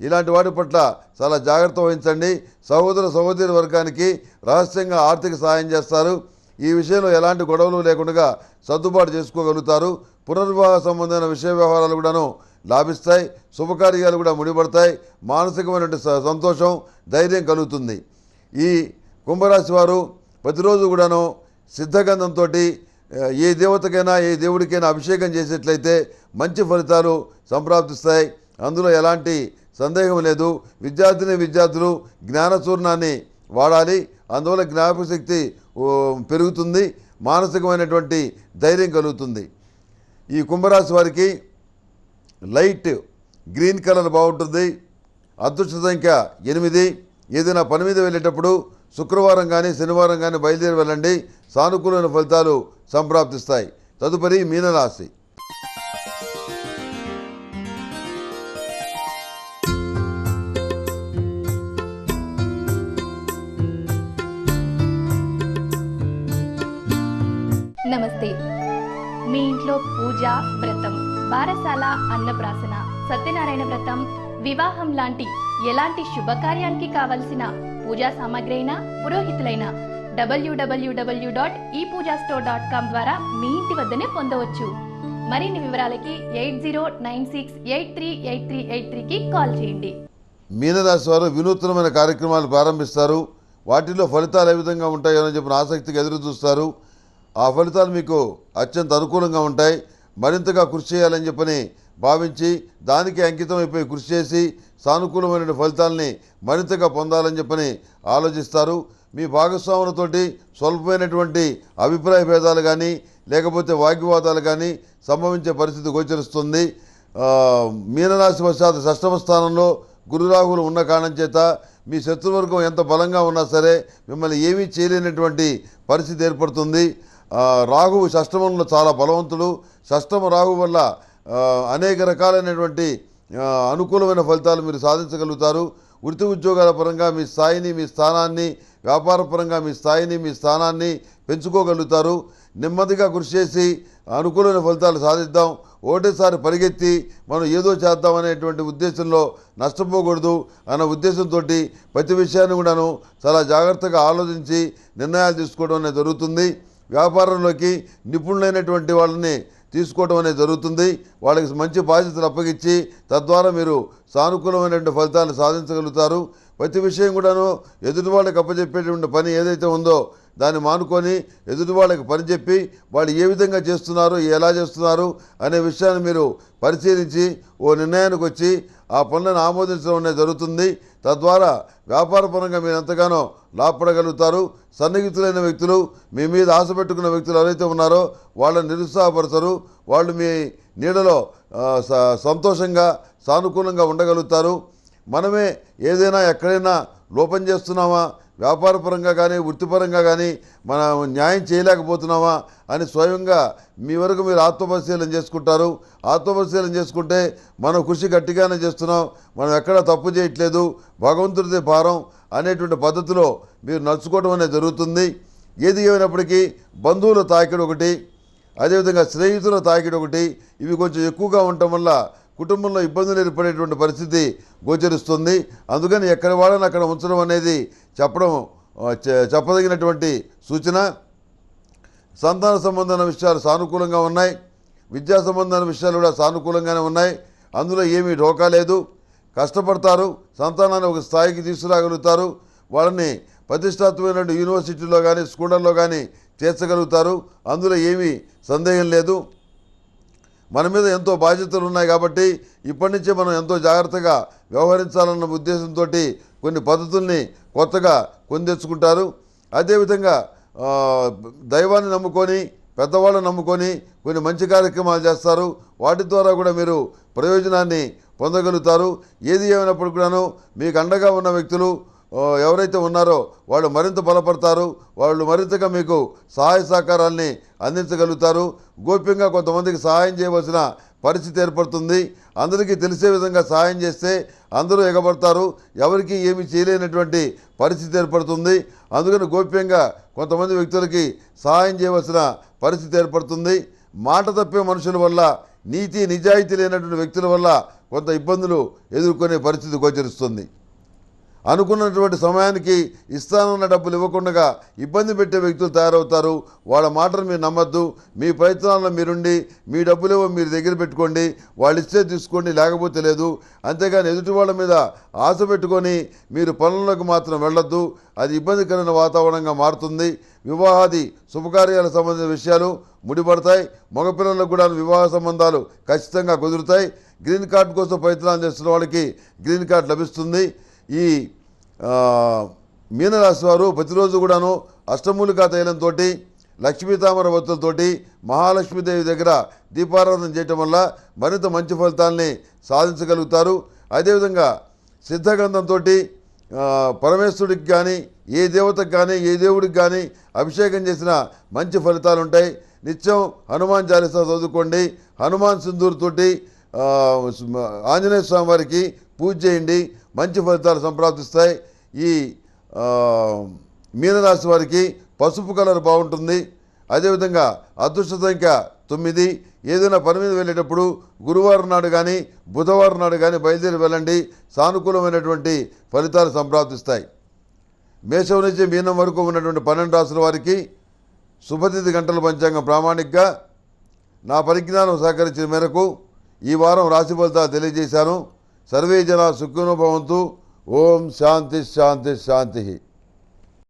ఇలాంటి వాటి పట్ల చాలా జాగ్రత్త వహించండి. సహోదరి వర్గానికి రహస్యంగా ఆర్థిక సహాయం చేస్తారు. ఈ విషయంలో ఎలాంటి గొడవలు లేకుండా సర్దుబాటు చేసుకోగలుగుతారు. పునర్వివాహ సంబంధమైన విషయ వ్యవహారాలు కూడాను లాభిస్తాయి. శుభకార్యాలు కూడా ముడిపడతాయి. మానసికమైనటువంటి సంతోషం, ధైర్యం కలుగుతుంది. ఈ కుంభరాశి వారు ప్రతిరోజు కూడాను సిద్ధగంధంతో ఏ దేవతకైనా ఏ దేవుడికైనా అభిషేకం చేసేట్లయితే మంచి ఫలితాలు సంప్రాప్తిస్తాయి. అందులో ఎలాంటి సందేహం లేదు. విద్యార్థులు జ్ఞానచూర్ణాన్ని వాడాలి. అందువల్ల జ్ఞాపక శక్తి పెరుగుతుంది, మానసికమైనటువంటి ధైర్యం కలుగుతుంది. ఈ కుంభరాశి వారికి లైట్ గ్రీన్ కలర్ బాగుంటుంది. అదృష్ట సంఖ్య 8. ఏదైనా పని మీద వెళ్ళేటప్పుడు శుక్రవారం కానీ శనివారం కానీ బయలుదేరి వెళ్ళండి. సానుకూలమైన ఫలితాలు సంప్రాప్తిస్తాయి. తదుపరి మీనరాశి. నమస్తే. మీ ఇంట్లో పూజ, వ్రతం, బారసాల, అన్నప్రాసన, సత్యనారాయణ వ్రతం, వివాహం లాంటి ఎలాంటి శుభకార్యానికి కావలసిన పూజా సామాగ్రి అయినా, పురోహితులైన www.epoojastore.com ద్వారా మీ ఇంటి వద్దనే పొందవచ్చు. మరిన్ని వివరాలకి 8096838383కి కాల్ చేయండి. మీనరాశి వారు వినూత్నమైన కార్యక్రమాలు ప్రారంభిస్తారు. వాటిలో ఫలితాలు ఏ విధంగా ఉంటాయో అని చెప్పిన ఆసక్తిగా ఎదురు చూస్తారు. ఆ ఫలితాలు మీకు అత్యంత అనుకూలంగా ఉంటాయి. మరింతగా కృషి చేయాలని చెప్పని భావించి దానికి అంకితం అయిపోయి కృషి చేసి సానుకూలమైన ఫలితాలని మరింతగా పొందాలని చెప్పని ఆలోచిస్తారు. మీ భాగస్వాములతోటి స్వల్పమైనటువంటి అభిప్రాయ భేదాలు కానీ లేకపోతే వాగ్వివాదాలు కానీ సంభవించే పరిస్థితి గోచరిస్తుంది. మీనరాశి వశాత్ షష్టమ స్థానంలో గురురాహులు ఉన్న కారణం చేత మీ శత్రువర్గం ఎంత బలంగా ఉన్నా సరే మిమ్మల్ని ఏమీ చేయలేనటువంటి పరిస్థితి ఏర్పడుతుంది. రాహువు షష్టమంలో చాలా బలవంతుడు. షష్టమ రాహువు వల్ల అనేక రకాలైనటువంటి అనుకూలమైన ఫలితాలు మీరు సాధించగలుగుతారు. వృత్తి ఉద్యోగాల పరంగా మీ స్థాయిని, మీ స్థానాన్ని, వ్యాపార పరంగా మీ స్థాయిని, మీ స్థానాన్ని పెంచుకోగలుగుతారు. నెమ్మదిగా కృషి చేసి అనుకూలమైన ఫలితాలు సాధిద్దాం. ఒకటేసారి పరిగెత్తి మనం ఏదో చేద్దామనేటువంటి ఉద్దేశంలో నష్టపోకూడదు అన్న ఉద్దేశంతో ప్రతి విషయాన్ని కూడాను చాలా జాగ్రత్తగా ఆలోచించి నిర్ణయాలు తీసుకోవడం అనేది జరుగుతుంది. వ్యాపారంలోకి నిపుణులైనటువంటి వాళ్ళని తీసుకోవడం అనేది జరుగుతుంది. వాళ్ళకి మంచి బాధ్యతలు అప్పగించి తద్వారా మీరు సానుకూలమైనటువంటి ఫలితాలను సాధించగలుగుతారు. ప్రతి విషయం కూడాను ఎదుటి వాళ్ళకి అప్పచెప్పేటువంటి పని ఏదైతే ఉందో దాన్ని మానుకొని ఎదుటి వాళ్ళకి పని చెప్పి వాళ్ళు ఏ విధంగా చేస్తున్నారు, ఎలా చేస్తున్నారు అనే విషయాన్ని మీరు పరిశీలించి ఓ నిర్ణయానికి వచ్చి ఆ పనులను ఆమోదించడం అనేది జరుగుతుంది. తద్వారా వ్యాపారపరంగా మీరు ఎంతగానో లాభపడగలుగుతారు. సన్నిహితులైన వ్యక్తులు, మీ మీద ఆశ పెట్టుకున్న వ్యక్తులు ఎవరైతే ఉన్నారో వాళ్ళని నిరుత్సాహపరచరు. వాళ్ళు మీ నీడలో సంతోషంగా సానుకూలంగా ఉండగలుగుతారు. మనమే ఏదైనా ఎక్కడైనా లోపం చేస్తున్నామా, వ్యాపారపరంగా కానీ వృత్తిపరంగా కానీ మనం న్యాయం చేయలేకపోతున్నామా అని స్వయంగా మీ వరకు మీరు ఆత్మపరిశీలన చేసుకుంటారు. ఆత్మపరిశీలన చేసుకుంటే మనం కృషి గట్టిగానే చేస్తున్నాం, మనం ఎక్కడా తప్పు చేయట్లేదు, భగవంతుడిదే భారం అనేటువంటి పద్ధతిలో మీరు నడుచుకోవడం అనేది జరుగుతుంది. ఏది ఏమైనప్పటికీ బంధువుల తాకిడి ఒకటి, అదేవిధంగా స్నేహితుల తాకిడి ఒకటి, ఇవి కొంచెం ఎక్కువగా ఉండటం వల్ల కుటుంబంలో ఇబ్బందులు ఏర్పడేటువంటి పరిస్థితి గోచరిస్తుంది. అందుకని ఎక్కడ వాళ్ళని అక్కడ ఉంచడం అనేది చెప్పదగినటువంటి సూచన. సంతాన సంబంధమైన విషయాలు సానుకూలంగా ఉన్నాయి. విద్యా సంబంధమైన విషయాలు కూడా సానుకూలంగానే ఉన్నాయి. అందులో ఏమీ ఢోకా లేదు. కష్టపడతారు, సంతానాన్ని ఒక స్థాయికి తీసుకురాగలుగుతారు. వాళ్ళని ప్రతిష్టాత్మకమైన యూనివర్సిటీలో కానీ స్కూళ్ళల్లో కానీ చేర్చగలుగుతారు. అందులో ఏమీ సందేహం లేదు. మన మీద ఎంతో బాధ్యతలు ఉన్నాయి కాబట్టి ఇప్పటి నుంచే మనం ఎంతో జాగ్రత్తగా వ్యవహరించాలన్న ఉద్దేశంతో కొన్ని పద్ధతుల్ని కొత్తగా తెచ్చుకుంటారు. అదేవిధంగా దైవాన్ని నమ్ముకొని, పెద్దవాళ్ళని నమ్ముకొని కొన్ని మంచి కార్యక్రమాలు చేస్తారు. వాటి ద్వారా కూడా మీరు ప్రయోజనాన్ని పొందగలుగుతారు. ఏది ఏమైనప్పుడు కూడాను మీకు అండగా ఉన్న వ్యక్తులు ఎవరైతే ఉన్నారో వాళ్ళు మరింత బలపడతారు. వాళ్ళు మరింతగా మీకు సహాయ సహకారాల్ని అందించగలుగుతారు. గోప్యంగా కొంతమందికి సహాయం చేయవలసిన పరిస్థితి ఏర్పడుతుంది. అందరికీ తెలిసే విధంగా సహాయం చేస్తే అందరూ ఎగబడతారు, ఎవరికి ఏమి చేయలేనటువంటి పరిస్థితి ఏర్పడుతుంది. అందుకని గోప్యంగా కొంతమంది వ్యక్తులకి సహాయం చేయవలసిన పరిస్థితి ఏర్పడుతుంది. మాట తప్పే మనుషుల వల్ల, నీతి నిజాయితీ లేనటువంటి వ్యక్తుల వల్ల కొంత ఇబ్బందులు ఎదుర్కొనే పరిస్థితి గోచరిస్తుంది. అనుకున్నటువంటి సమయానికి ఇస్తానన్న డబ్బులు ఇవ్వకుండా ఇబ్బంది పెట్టే వ్యక్తులు తయారవుతారు. వాళ్ళ మాటను మీరు నమ్మద్దు. మీ ప్రయత్నాల్లో మీరుండి మీ డబ్బులేవో మీరు దగ్గర పెట్టుకోండి. వాళ్ళు ఇస్తే తీసుకోండి, లేకపోతే లేదు. అంతేగాని ఎదుటి వాళ్ళ మీద ఆశ పెట్టుకొని మీరు పనులకు మాత్రం వెళ్ళొద్దు. అది ఇబ్బందికరమైన వాతావరణంగా మారుతుంది. వివాహాది శుభకార్యాలకు సంబంధించిన విషయాలు ముడిపడతాయి. మగపిల్లలకు కూడా వివాహ సంబంధాలు ఖచ్చితంగా కుదురుతాయి. గ్రీన్ కార్డు కోసం ప్రయత్నాలు చేస్తున్న వాళ్ళకి గ్రీన్ కార్డు లభిస్తుంది. ఈ మీనరాశి వారు ప్రతిరోజు కూడాను అష్టమూలికా తైలంతో లక్ష్మీ తామర వత్తులతోటి మహాలక్ష్మీదేవి దగ్గర దీపారాధన చేయటం వల్ల మరింత మంచి ఫలితాలని సాధించగలుగుతారు. అదేవిధంగా సిద్ధగంధంతో పరమేశ్వరుడికి కానీ ఏ దేవతకు కానీ ఏ దేవుడికి కానీ అభిషేకం చేసిన మంచి ఫలితాలు ఉంటాయి. నిత్యం హనుమాన్ చాలీసా చదువుకోండి. హనుమాన్ సింధూరుతోటి ఆంజనేయ స్వామి వారికి పూజ చేయండి, మంచి ఫలితాలు సంప్రాప్తిస్తాయి. ఈ మీనరాశి వారికి పసుపు కలర్ బాగుంటుంది. అదేవిధంగా అదృష్ట సంఖ్య 9. ఏదైనా పని మీద వెళ్ళేటప్పుడు గురువారం నాడు కానీ బుధవారం నాడు కానీ బయలుదేరి వెళ్ళండి, సానుకూలమైనటువంటి ఫలితాలు సంప్రాప్తిస్తాయి. మేషం నుంచి మీనం వరకు ఉన్నటువంటి 12 రాసుల వారికి శుభతిథి గంటల పంచాంగం ప్రామాణికంగా నా పరిజ్ఞానం సహకరించిన మేరకు ఈ వారం రాశి ఫలితాలు తెలియజేశాను. సర్వే జన సుఖినో భవంతు. ఓం శాంతి శాంతి శాంతి.